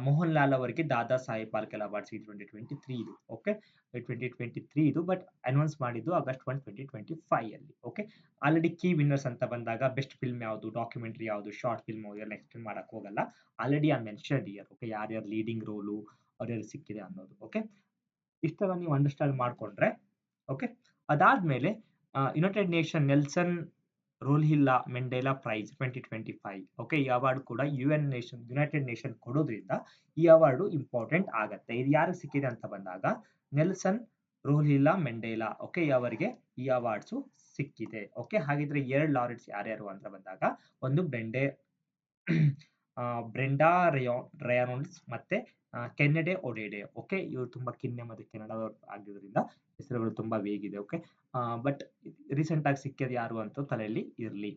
ಮೋಹನ್ ಲಾಲ್ ಅವರಿಗೆ ದಾದಾ ಸಾಹೇಬ್ ಫಾಲ್ಕೆ ಅವಾರ್ಡ್ ಸಿಕ್ಕಿದೆ 2023 ಇದು ಓಕೆ 2023 ಇದು ಬಟ್ ಅನೌನ್ಸ್ ಮಾಡಿದ್ದು ಆಗಸ್ಟ್ 1 2025 ಅಲ್ಲಿ ಓಕೆ ಆಲ್ರೆಡಿ ಕೀ ವಿನ್ನರ್ಸ್ ಅಂತ ಬಂದಾಗ ಬೆಸ್ಟ್ ಫಿಲ್ಮ್ ಯಾವುದು ಡಾಕ್ಯುಮೆಂಟರಿ ಯಾವುದು ಶಾರ್ಟ್ ಫಿಲ್ಮ್ ಎಲ್ಲ ಎಕ್ಸ್ಪ್ಲೇನ್ ಮಾಡಕ್ ಹೋಗಲ್ಲ ಆಲ್ರೆಡಿ ಆ ಮೆನ್ಷನ್ ಇಯರ್ ಓಕೆ ಯಾರ್ಯಾರು ಲೀಡಿಂಗ್ ರೋಲು ಅವ್ರ್ಯಾರು ಸಿಕ್ಕಿದೆ ಅನ್ನೋದು ಓಕೆ ಇಷ್ಟೆಲ್ಲ ನೀವು ಅಂಡರ್ಸ್ಟ್ಯಾಂಡ್ ಮಾಡ್ಕೊಂಡ್ರೆ ಓಕೆ ಅದಾದ್ಮೇಲೆ United Nation Nelson Rolihlahla Mandela prize 2025 okay ಈ ಅವಾರ್ಡ್ ಕೂಡ ಯುನೈಟೆಡ್ ನೇಷನ್ ಕೊಡೋದ್ರಿಂದ ಈ ಅವಾರ್ಡ್ ಇಂಪಾರ್ಟೆಂಟ್ ಆಗತ್ತೆ ಇದು ಯಾರಿಗೆ ಸಿಕ್ಕಿದೆ ಅಂತ ಬಂದಾಗ ನೆಲ್ಸನ್ ರೋಲ್ಹಿಲ್ಲಾ ಮೆಂಡೇಲಾ ಓಕೆ ಅವರಿಗೆ ಈ ಅವಾರ್ಡ್ಸ್ ಸಿಕ್ಕಿದೆ ಓಕೆ ಹಾಗಿದ್ರೆ ಎರಡು ಲಾರೆಟ್ಸ್ ಯಾರ್ಯಾರು ಅಂತ ಬಂದಾಗ ಒಂದು ಬ್ರೆಂಡಾ ರಯಾನೋಲ್ಡ್ಸ್ ಮತ್ತೆ ಕೆನ್ನಡೆ ಒಡೆಡೆ ಓಕೆ ಇವರು ತುಂಬಾ ಕಿನ್ನೆ ಮತ್ತೆ ಕೆನಡಾದವ್ರು ಆಗಿರೋದ್ರಿಂದ ಹೆಸರುಗಳು ತುಂಬಾ ವೇಗಿದೆ ಓಕೆ ಬಟ್ ರೀಸೆಂಟ್ ಆಗಿ ಸಿಕ್ಕಿದ ಯಾರು ಅಂತ ತಲೆಯಲ್ಲಿ ಇರ್ಲಿ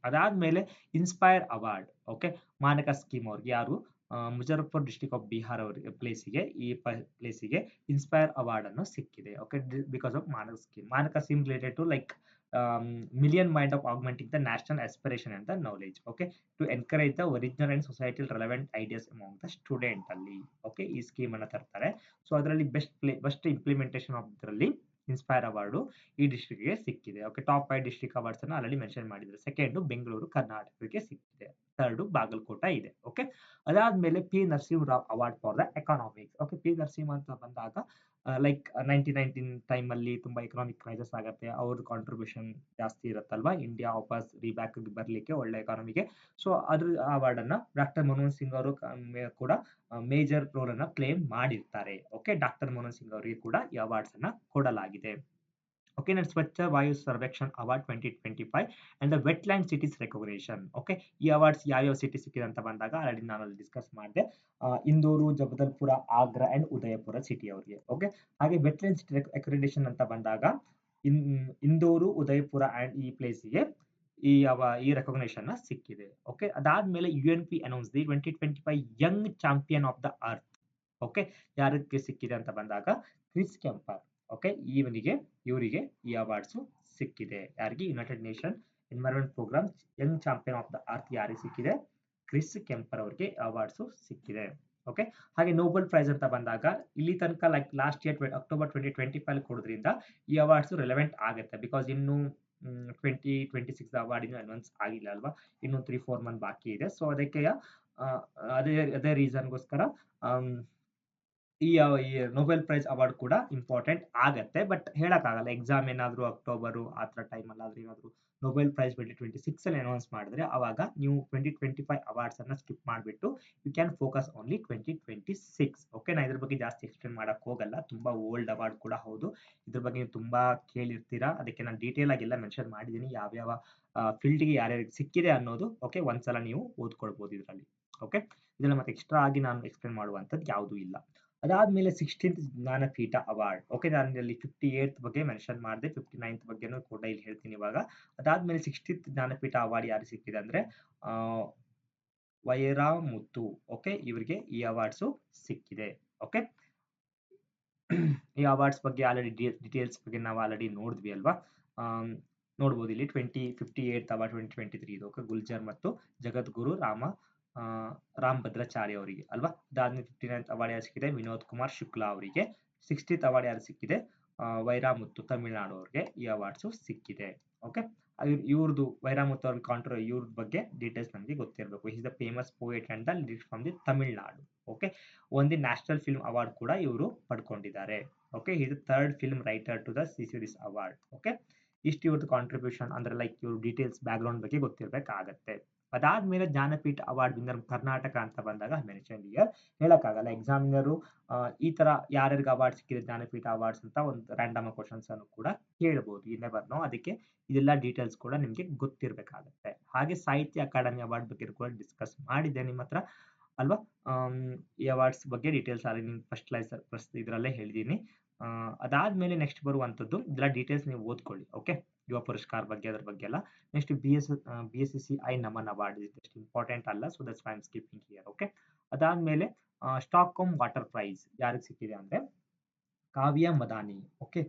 ಅದಾದ್ಮೇಲೆ ಇನ್ಸ್ಪೈರ್ ಅವಾರ್ಡ್ ಓಕೆ ಮಾನಕ ಸ್ಕೀಮ್ ಅವ್ರಿಗೆ ಯಾರು ಮುಜಫರ್ಪುರ್ ಡಿಸ್ಟ್ರಿಕ್ಟ್ ಆಫ್ ಬಿಹಾರ್ ಅವರಿಗೆ ಪ್ಲೇಸಿಗೆ ಇನ್ಸ್ಪೈರ್ ಅವಾರ್ಡ್ ಅನ್ನು ಸಿಕ್ಕಿದೆ okay because of MANAK scheme related to like million mind of augmenting the national aspiration and the knowledge okay to encourage the original and societal relevant ideas among the student ಅಲ್ಲಿ okay ಈ scheme ಅನ್ನ ತರ್ತಾರೆ so ಅದರಲ್ಲಿ best implementation of ಇದರಲ್ಲಿ inspire award ಈ district ಗೆ ಸಿಕ್ಕಿದೆ okay top 5 district awards ಅನ್ನು ಆಲ್ರೆಡಿ ಮೆನ್ಷನ್ ಮಾಡಿದ್ರು ಸೆಕೆಂಡ್ ಬೆಂಗಳೂರು ಕರ್ನಾಟಕಕ್ಕೆ ಸಿಕ್ಕಿದೆ ಥರ್ಡ್ ಬಾಗಲಕೋಟ ಇದೆ ಓಕೆ ಅದಾದ್ಮೇಲೆ P Narasimha Rao award for the economics okay P Narasimha ಅಂತ ಬಂದಾಗ ಲೈಕ್ 1919 ಟೈಮ್ ಅಲ್ಲಿ ತುಂಬಾ ಎಕನಾಮಿಕ್ ಕ್ರೈಸಿಸ್ ಆಗುತ್ತೆ ಅವ್ರ ಕಾಂಟ್ರಿಬ್ಯೂಷನ್ ಜಾಸ್ತಿ ಇರುತ್ತಲ್ವಾ ಇಂಡಿಯಾ ವಾಪಸ್ ರಿಬ್ಯಾಕ್ ಬರ್ಲಿಕ್ಕೆ ಒಳ್ಳೆ ಎಕಾನಮಿಗೆ ಸೊ ಅದ್ರ ಅವಾರ್ಡ್ ಅನ್ನ ಡಾಕ್ಟರ್ ಮನಮೋಹನ್ ಸಿಂಗ್ ಅವರು ಕೂಡ ಮೇಜರ್ ರೋಲ್ ಅನ್ನ ಪ್ಲೇ ಮಾಡಿರ್ತಾರೆ ಓಕೆ ಡಾಕ್ಟರ್ ಮನಮೋಹನ್ ಸಿಂಗ್ ಅವರಿಗೆ ಕೂಡ ಈ ಅವಾರ್ಡ್ಸ್ ಅನ್ನ ಕೊಡಲಾಗಿದೆ okay next Swachh Vayu Survekshan award 2025 and the wetland cities recognition okay ಈ ಅವಾರ್ಡ್ಸ್ ಯಾವ್ಯಾವ ಸಿಟಿ ಸಿಕ್ಕಿದೆ ಅಂತ ಬಂದಾಗ ಆಲ್ರೆಡಿ ನಾನು ಅಲ್ಲಿ ಡಿಸ್ಕಸ್ ಮಾಡಿದೆ ಇಂದೋರು ಜಬಲ್ಪುರ ಆಗ್ರಾ ಅಂಡ್ ಉದಯಪುರ ಸಿಟಿ ಅವರಿಗೆ ಓಕೆ ಹಾಗೆ ವೆಟ್ಲ್ಯಾಂಡ್ ಸಿಟಿ ರೆಕಗ್ನೇಷನ್ ಅಂತ ಬಂದಾಗ ಇಂದೋರು ಉದಯಪುರ ಅಂಡ್ ಈ ಪ್ಲೇಸ್ಗೆ ಈ ರೆಕಗ್ನೇಷನ್ ಸಿಕ್ಕಿದೆ ಓಕೆ ಅದಾದ್ಮೇಲೆ UNP announce the 2025 Young champion of the earth okay ಯಾರಿಗೆ ಸಿಕ್ಕಿದೆ ಅಂತ ಬಂದಾಗ ಕ್ರಿಸ್ ಕೆಂಪರ್ ಓಕೆ ಇವರಿಗೆ ಈ ಅವಾರ್ಡ್ಸ್ ಸಿಕ್ಕಿದೆ ಯಾರಿಗೆ United Nation environment programme young champion of the earth ಯಾರಿಗೆ ಸಿಕ್ಕಿದೆ ಕ್ರಿಸ್ ಕೆಂಪರ್ ಅವರಿಗೆ ಅವಾರ್ಡ್ಸ್ ಸಿಕ್ಕಿದೆ ಓಕೆ ಹಾಗೆ ನೋಬೆಲ್ ಪ್ರೈಸ್ ಅಂತ ಬಂದಾಗ ಇಲ್ಲಿ ತನಕ ಲೈಕ್ ಲಾಸ್ಟ್ ಇಯರ್ ಅಕ್ಟೋಬರ್ 2025 ಕೊಡೋದ್ರಿಂದ ಈ ಅವಾರ್ಡ್ಸ್ ರೆಲೆವೆಂಟ್ ಆಗುತ್ತೆ ಬಿಕಾಸ್ ಇನ್ನು 2026 ಅವಾರ್ಡ್ ಇನ್ನು ಅನೌನ್ಸ್ ಆಗಿಲ್ಲ ಅಲ್ವಾ ಇನ್ನು 3-4 ಮಂತ್ ಬಾಕಿ ಇದೆ ಸೊ ಅದಕ್ಕೆ ಅದೇ ರೀಸನ್ಗೋಸ್ಕರ ಈ ನೊಬೆಲ್ ಪ್ರೈಸ್ ಅವಾರ್ಡ್ ಕೂಡ ಇಂಪಾರ್ಟೆಂಟ್ ಆಗತ್ತೆ ಬಟ್ ಹೇಳಕ್ಕಾಗಲ್ಲ ಎಕ್ಸಾಮ್ ಏನಾದ್ರು ಅಕ್ಟೋಬರ್ ಆ ತರ ಟೈಮ್ ಅಲ್ಲಿ ಏನಾದ್ರು ನೊಬೆಲ್ ಪ್ರೈಸ್ 2026 ಅಲ್ಲಿ ಅನೌನ್ಸ್ ಮಾಡಿದ್ರೆ ಅವಾಗ ನೀವು 2025 ಅವಾರ್ಡ್ಸ್ ಅನ್ನ ಸ್ಕಿಪ್ ಮಾಡಿಬಿಟ್ಟು you can focus only 2026 okay ನಾ ಇದ್ರ ಬಗ್ಗೆ ಜಾಸ್ತಿ ಎಕ್ಸ್ಪ್ಲೇನ್ ಮಾಡಕ್ ಹೋಗಲ್ಲ ತುಂಬಾ ಓಲ್ಡ್ ಅವಾರ್ಡ್ ಕೂಡ ಹೌದು ಇದ್ರ ಬಗ್ಗೆ ನೀವು ತುಂಬಾ ಕೇಳಿರ್ತೀರಾ ಅದಕ್ಕೆ ನಾನು ಡೀಟೇಲ್ ಆಗಿ ಎಲ್ಲ ಮೆನ್ಷನ್ ಮಾಡಿದೀನಿ ಯಾವ್ಯಾವ ಫೀಲ್ಡ್ಗೆ ಯಾರ್ಯಾರಿಗೆ ಸಿಕ್ಕಿದೆ ಅನ್ನೋದು ಓಕೆ ಒಂದ್ಸಲ ನೀವು ಓದ್ಕೊಳ್ಬಹುದು ಇದರಲ್ಲಿ ಓಕೆ ಇದೆಲ್ಲ ಮತ್ತೆ ಎಕ್ಸ್ಟ್ರಾ ಆಗಿ ನಾನು ಎಕ್ಸ್ಪ್ಲೇನ್ ಮಾಡುವಂತದ್ದು ಯಾವುದೂ ಇಲ್ಲ ಅದಾದ್ಮೇಲೆ 16th ಜ್ಞಾನಪೀಠ ಅವಾರ್ಡ್ ಓಕೆ ನಾನು ಇಲ್ಲಿ 58th ಬಗ್ಗೆ ಮೆನ್ಷನ್ ಮಾಡಿದೆ 59th ಬಗ್ಗೆನೂ ಕೂಡ ಇಲ್ಲಿ ಹೇಳ್ತೀನಿ ಇವಾಗ ಅದಾದ್ಮೇಲೆ 16th ಜ್ಞಾನಪೀಠ ಅವಾರ್ಡ್ ಯಾರು ಸಿಕ್ಕಿದೆ ಅಂದ್ರೆ ವೈರಾಮುತ್ತು ಓಕೆ ಇವರಿಗೆ ಈ ಅವಾರ್ಡ್ಸ್ ಸಿಕ್ಕಿದೆ ಓಕೆ ಈ ಅವಾರ್ಡ್ಸ್ ಬಗ್ಗೆ ಆಲ್ರೆಡಿ ಡೀಟೇಲ್ಸ್ ಬಗ್ಗೆ ನಾವು ಆಲ್ರೆಡಿ ನೋಡಿದ್ವಿ ಅಲ್ವಾ ನೋಡ್ಬೋದು ಇಲ್ಲಿ 58th ಅವಾರ್ಡ್ 2023 ಇದು ಓಕೆ ಗುಲ್ಜರ್ ಮತ್ತು ಜಗದ್ಗುರು ರಾಮ್ ಭದ್ರಾಚಾರ್ಯ ಅವರಿಗೆ ಅಲ್ವಾ ಅದಾದ್ಮೇಲೆ 59th ಅವಾರ್ಡ್ ಯಾರು ಸಿಕ್ಕಿದೆ ವಿನೋದ್ ಕುಮಾರ್ ಶುಕ್ಲಾ ಅವರಿಗೆ 60th ಅವಾರ್ಡ್ ಯಾರು ಸಿಕ್ಕಿದೆ ವೈರಾಮುತ್ತು ತಮಿಳುನಾಡು ಅವರಿಗೆ ಈ ಅವಾರ್ಡ್ಸ್ ಸಿಕ್ಕಿದೆ ಓಕೆ ಇವ್ರದ್ದು ವೈರಾಮುತ್ತು ಅವ್ರ ಇವ್ರ ಬಗ್ಗೆ ಡೀಟೇಲ್ಸ್ ನಮಗೆ ಗೊತ್ತಿರಬೇಕು is the famous poet and the lyrics from the Tamil Nadu okay ಒಂದು ನ್ಯಾಷನಲ್ ಫಿಲ್ಮ್ ಅವಾರ್ಡ್ ಕೂಡ ಇವರು ಪಡ್ಕೊಂಡಿದ್ದಾರೆ ಓಕೆ ಇದು third film writer to the ಸಿಸಿಡಿಸ್ ಅವಾರ್ಡ್ ಓಕೆ ಇಷ್ಟು ಇವ್ರದ್ದು ಕಾಂಟ್ರಿಬ್ಯೂಷನ್ ಅಂದ್ರೆ ಲೈಕ್ ಇವ್ರ ಡೀಟೇಲ್ಸ್ ಬ್ಯಾಕ್ ಗ್ರೌಂಡ್ ಬಗ್ಗೆ ಗೊತ್ತಿರಬೇಕಾಗತ್ತೆ ಅದಾದ್ಮೇಲೆ ಜ್ಞಾನಪೀಠ ಅವಾರ್ಡ್ ವಿನ್ನರ್ ಕರ್ನಾಟಕ ಅಂತ ಬಂದಾಗ ಮೆನ್ಷನ್ ಇಯರ್ ಹೇಳಕ್ಕಾಗಲ್ಲ ಎಕ್ಸಾಮಿನರು ಈ ತರ ಯಾರ್ಯಾರಿಗೆ ಅವಾರ್ಡ್ ಸಿಕ್ಕಿದೆ ಜ್ಞಾನಪೀಠ ಅವಾರ್ಡ್ಸ್ ಅಂತ ಒಂದು ರ್ಯಾಂಡಮ್ ಕ್ವಶನ್ಸ್ ಅನ್ನು ಕೂಡ ಕೇಳಬಹುದು ಈ ನೆವರ್ ನೋ ಅದಕ್ಕೆ ಇದೆಲ್ಲ ಡೀಟೇಲ್ಸ್ ಕೂಡ ನಿಮ್ಗೆ ಗೊತ್ತಿರಬೇಕಾಗುತ್ತೆ ಹಾಗೆ ಸಾಹಿತ್ಯ ಅಕಾಡೆಮಿ ಅವಾರ್ಡ್ ಬಗ್ಗೆ ಕೂಡ ಡಿಸ್ಕಸ್ ಮಾಡಿದ್ದೆ ನಿಮ್ಮ ಹತ್ರ ಅಲ್ವಾ ಈ ಅವಾರ್ಡ್ಸ್ ಬಗ್ಗೆ ಡೀಟೇಲ್ಸ್ ಅಲ್ಲಿ ಫಸ್ಟ್ ಇದರಲ್ಲೇ ಹೇಳಿದೀನಿ ಅದಾದ್ಮೇಲೆ ನೆಕ್ಸ್ಟ್ ಬರುವಂತದ್ದು ಇದೆಲ್ಲ ಡೀಟೇಲ್ಸ್ ನೀವು ಓದ್ಕೊಳ್ಳಿ ಓಕೆ ಯುವ ಪುರಸ್ಕಾರ ಬಗ್ಗೆ ಅದ್ರ ಬಗ್ಗೆ ಎಲ್ಲ ನೆಕ್ಸ್ಟ್ BSCCI ನಮನ್ ಅವಾರ್ಡ್ ಇಷ್ಟು ಇಂಪಾರ್ಟೆಂಟ್ ಅಲ್ಲ so that's why I am skipping here okay ಅದಾದ್ಮೇಲೆ ಸ್ಟಾಕ್ಹೋಮ್ ವಾಟರ್ ಪ್ರೈಸ್ ಯಾರಿಗೆ ಸಿಕ್ಕಿದೆ ಅಂದ್ರೆ ಕಾವ್ಯ ಮದಾನಿ ಓಕೆ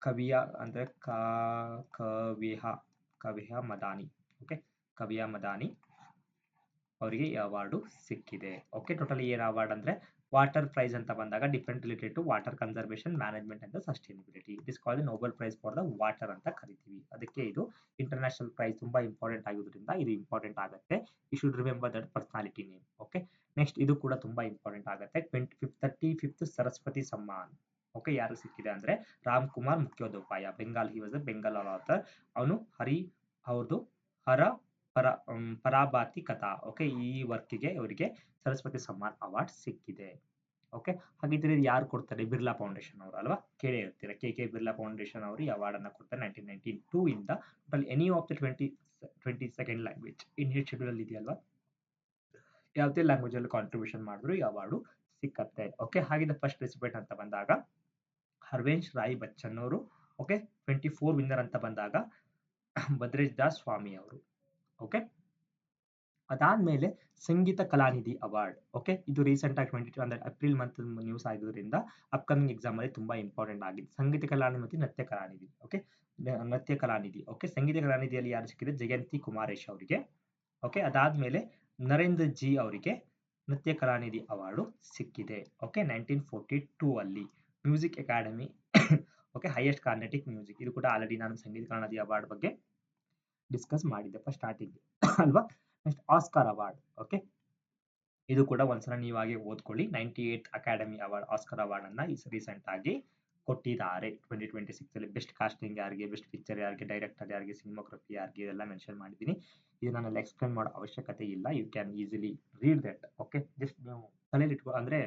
ಕವಿಯ ಅಂದ್ರೆ ಕವಿಹ ಮದಾನಿ ಓಕೆ ಕವಿಯಾ ಮದಾನಿ ಅವರಿಗೆ ಈ ಅವಾರ್ಡು ಸಿಕ್ಕಿದೆ. ಓಕೆ, ಟೋಟಲಿ ಏನು ಅವಾರ್ಡ್ ಅಂದ್ರೆ ವಾಟರ್ ಪ್ರೈಸ್ ಅಂತ ಬಂದಾಗ different related to water conservation management and sustainability. It is called Nobel prize for the water ಅಂತ ಕರಿತೀವಿ. ಅದಕ್ಕೆ ಇದು ಇಂಟರ್ನ್ಯಾಷನಲ್ ಪ್ರೈಸ್ ತುಂಬಾ ಇಂಪಾರ್ಟೆಂಟ್ ಆಗಿರೋದ್ರಿಂದ ಇದು ಇಂಪಾರ್ಟೆಂಟ್ ಆಗುತ್ತೆ. You should remember that personality name. Okay, next ಇದು ಕೂಡ ತುಂಬಾ ಇಂಪಾರ್ಟೆಂಟ್ ಆಗುತ್ತೆ. 35th ಸರಸ್ವತಿ ಸಮ್ಮಾನ್. ಓಕೆ, ಯಾರು ಸಿಕ್ಕಿದೆ ಅಂದ್ರೆ ರಾಮ್ ಕುಮಾರ್ ಮುಖ್ಯೋಪಾಧ್ಯಾಯ, Bengal. He was a Bengal author. ಅವನು ಅವ್ರದ್ದು ಹರ ಪರಾಭಾತಿ ಕಥಾ. ಓಕೆ, ಈ ವರ್ಕಿಗೆ ಅವರಿಗೆ ಸರಸ್ವತಿ ಸಮ್ಮಾನ್ ಅವಾರ್ಡ್ ಸಿಕ್ಕಿದೆ. ಓಕೆ, ಹಾಗಿದ್ರೆ ಯಾರು ಕೊಡ್ತಾರೆ? ಬಿರ್ಲಾ ಫೌಂಡೇಶನ್ ಅವರು ಅಲ್ವಾ, ಕೇಳೇ ಇರ್ತೀರ. ಕೆ ಬಿರ್ಲಾ ಫೌಂಡೇಶನ್ ಅವರು ಈ ಅವಾರ್ಡ್ ಅನ್ನ ಕೊಡ್ತಾರೆ 1992 ಇಂದ. Total any of the 22nd language Indian schedule ಅಲ್ಲಿ ಇದೆಯಲ್ವಾ, ಯಾವುದೇ ಲ್ಯಾಂಗ್ವೇಜ್ ಅಲ್ಲಿ ಕಾಂಟ್ರಿಬ್ಯೂಷನ್ ಮಾಡಿದ್ರು ಈ ಅವಾರ್ಡು ಸಿಕ್ಕತ್ತೆ. ಓಕೆ, ಹಾಗಿದ್ರೆ ಫಸ್ಟ್ ರೆಸಿಪೆಂಟ್ ಅಂತ ಬಂದಾಗ ಹರ್ವೇಶ್ ರಾಯ್ ಬಚ್ಚನ್ ಅವರು. ಓಕೆ, 24 ವಿನ್ನರ್ ಅಂತ ಬಂದಾಗ ಭದ್ರೇಶ್ ದಾಸ್ ಸ್ವಾಮಿ ಅವರು. ಓಕೆ, ಅದಾದ್ಮೇಲೆ ಸಂಗೀತ ಕಲಾನಿಧಿ ಅವಾರ್ಡ್. ಓಕೆ, ಇದು ರೀಸೆಂಟ್ ಆಗಿ 22 ಅಂದ್ರೆ ಏಪ್ರಿಲ್ ಮಂತ್ ನ್ಯೂಸ್ ಆಗಿರೋದ್ರಿಂದ ಅಪ್ಕಮಿಂಗ್ ಎಕ್ಸಾಮ್ ಅಲ್ಲಿ ತುಂಬಾ ಇಂಪಾರ್ಟೆಂಟ್ ಆಗಿದೆ. ಸಂಗೀತ ಕಲಾನಿಧಿ ಮತ್ತು ನೃತ್ಯ ಕಲಾನಿಧಿ. ಓಕೆ, ನೃತ್ಯ ಕಲಾನಿಧಿ. ಓಕೆ, ಸಂಗೀತ ಕಲಾನಿಧಿಯಲ್ಲಿ ಯಾರು ಸಿಕ್ಕಿದೆ? ಜಯಂತಿ ಕುಮಾರೇಶ್ ಅವರಿಗೆ. ಓಕೆ, ಅದಾದ್ಮೇಲೆ ನರೇಂದ್ರ ಜಿ ಅವರಿಗೆ ನೃತ್ಯ ಕಲಾನಿಧಿ ಅವಾರ್ಡು ಸಿಕ್ಕಿದೆ. ಓಕೆ, 1942 ಅಲ್ಲಿ music academy. Okay, highest Carnatic music. ಇದು ಕೂಡ ಆಲ್ರೆಡಿ ನಾನು ಸಂಗೀತ ಕಲಾನಿಧಿ ಅವಾರ್ಡ್ ಬಗ್ಗೆ ಡಿಸ್ಕಸ್ ಮಾಡಿದ್ದೆ ಫಸ್ಟ್ ಸ್ಟಾರ್ಟಿಂಗ್ ಅಲ್ವಾ. Next Oscar award. ಓಕೆ, ಇದು ಕೂಡ ಒಂದ್ಸಲ ನೀವಾಗೆ ಓದ್ಕೊಳ್ಳಿ. 98th academy award, Oscar award ಅನ್ನ ರೀಸೆಂಟ್ ಆಗಿ ಕೊಟ್ಟಿದ್ದಾರೆ 2026 ಅಲ್ಲಿ. ಬೆಸ್ಟ್ ಕಾಸ್ಟಿಂಗ್ ಯಾರಿಗೆ, ಬೆಸ್ಟ್ ಪಿಕ್ಚರ್ ಯಾರಿಗೆ, ಡೈರೆಕ್ಟರ್ ಯಾರಿಗೆ, ಸಿನಿಮಾಗ್ರಫಿ ಯಾರಿಗೆ, ಇದೆಲ್ಲ ಮೆನ್ಷನ್ ಮಾಡಿದ್ದೀನಿ. ಇದು ನಾನು ಎಕ್ಸ್ಪ್ಲೇನ್ ಮಾಡೋ ಅವಶ್ಯಕತೆ ಇಲ್ಲ. You can easily read that. Okay, just ನೀವು ತಲೆಯಲ್ಲಿ ಇಟ್ಕೊ, ಅಂದ್ರೆ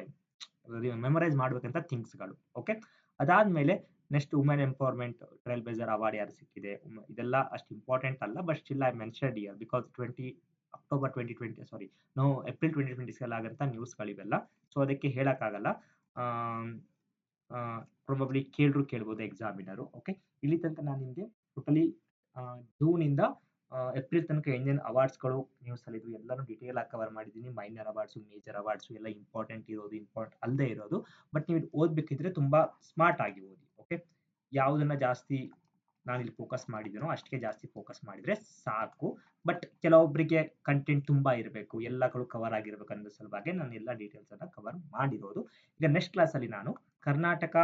ಮೆಮೊರೈಸ್ ಮಾಡ್ಬೇಕಂತ ಥಿಂಗ್ಸ್ಗಳು. ಓಕೆ, ಅದಾದ್ಮೇಲೆ next women empowerment trailblazer award ಯಾರು ಸಿಕ್ಕಿದೆ? ಇದೆಲ್ಲ ಅಷ್ಟು ಇಂಪಾರ್ಟೆಂಟ್ ಅಲ್ಲ, but still I mentioned here because October 2020 sorry ನಾವು ಏಪ್ರಿಲ್ 2026 ಆಗಂತ ನ್ಯೂಸ್ಗಳಿವೆಲ್ಲ. ಸೊ ಅದಕ್ಕೆ ಹೇಳಕ್ಕಾಗಲ್ಲ. ಪ್ರೊಬಬ್ಲಿ ಕೇಳ್ಬೋದು ಎಕ್ಸಾಮಿನರು. ಓಕೆ, ಇಲ್ಲಿ ತನಕ ನಾನು ನಿಮಗೆ ಟೋಟಲಿ ಜೂನ್ ಇಂದ ಏಪ್ರಿಲ್ ತನಕ ಏನೇನು ಅವಾರ್ಡ್ಸ್ಗಳು ನ್ಯೂಸ್ ಅಲ್ಲಿ ಇದ್ವು ಎಲ್ಲಾನು ಡೀಟೇಲ್ ಆಗಿ ಕವರ್ ಮಾಡಿದ್ದೀನಿ. ಮೈನರ್ ಅವಾರ್ಡ್ಸ್, ಮೇಜರ್ ಅವಾರ್ಡ್ಸ್ ಎಲ್ಲ ಇಂಪಾರ್ಟೆಂಟ್ ಇರೋದು, ಇಂಪಾರ್ಟೆಂಟ್ ಅಲ್ಲದೆ ಇರೋದು. ಬಟ್ ನೀವು ಓದ್ಬೇಕಿದ್ರೆ ತುಂಬಾ ಸ್ಮಾರ್ಟ್ ಆಗಿ ಓದಿ. ಓಕೆ, ಯಾವುದನ್ನ ಜಾಸ್ತಿ ನಾನಿಲ್ಲಿ ಫೋಕಸ್ ಮಾಡಿದ್ದೀನೋ ಅಷ್ಟಕ್ಕೆ ಜಾಸ್ತಿ ಫೋಕಸ್ ಮಾಡಿದ್ರೆ ಸಾಕು. ಬಟ್ ಕೆಲವೊಬ್ಬರಿಗೆ ಕಂಟೆಂಟ್ ತುಂಬಾ ಇರಬೇಕು, ಎಲ್ಲಗಳು ಕವರ್ ಆಗಿರ್ಬೇಕು ಅನ್ನೋ ಸಲುವಾಗಿ ನಾನು ಎಲ್ಲ ಡೀಟೇಲ್ಸ್ ಅನ್ನ ಕವರ್ ಮಾಡಿರೋದು. ಈಗ ನೆಕ್ಸ್ಟ್ ಕ್ಲಾಸ್ ಅಲ್ಲಿ ನಾನು ಕರ್ನಾಟಕ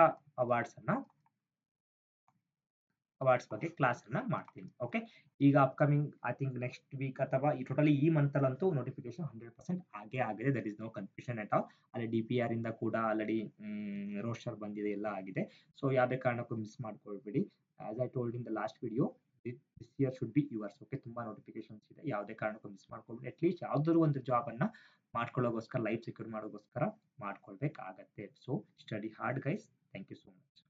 ಅವಾರ್ಡ್ಸ್ ಬಗ್ಗೆ ಕ್ಲಾಸ್ ಅನ್ನ ಮಾಡ್ತೀನಿ. ಓಕೆ, ಈಗ upcoming I think next week ಅಥವಾ ಈ ಟೋಟಲಿ ಈ ಮಂತ್ ಅಲ್ಲಂತೂ ನೋಟಿಫಿಕೇಶನ್ 100% ಆಗಿದೆ. That is no confusion at all. ಅಲ್ಲಿ DPR ಇಂದ ಕೂಡ ಆಲ್ರೆಡಿ ರೋಸ್ಟರ್ ಬಂದಿದೆ, ಎಲ್ಲ ಆಗಿದೆ. ಸೊ ಯಾವುದೇ ಕಾರಣಕ್ಕೂ ಮಿಸ್ ಮಾಡ್ಕೊಳ್ಬೇಡಿ. As I told in the last video, this year should be yours. Okay, ತುಂಬಾ ನೋಟಿಫಿಕೇಶನ್ಸ್ ಇದೆ, ಯಾವುದೇ ಕಾರಣಕ್ಕೂ ಮಿಸ್ ಮಾಡ್ಕೊಳ್ಬೇಡಿ. ಅಟ್ಲೀಸ್ಟ್ ಯಾವ್ದಾದ್ರು ಒಂದು ಜಾಬ್ ಅನ್ನ ಮಾಡ್ಕೊಳ್ಳೋಗೋಸ್ಕರ, ಲೈಫ್ ಸೆಕ್ಯೂರ್ ಮಾಡೋಗೋಸ್ಕರ ಮಾಡ್ಕೊಳ್ಬೇಕಾಗತ್ತೆ. So study hard guys. Thank you so much.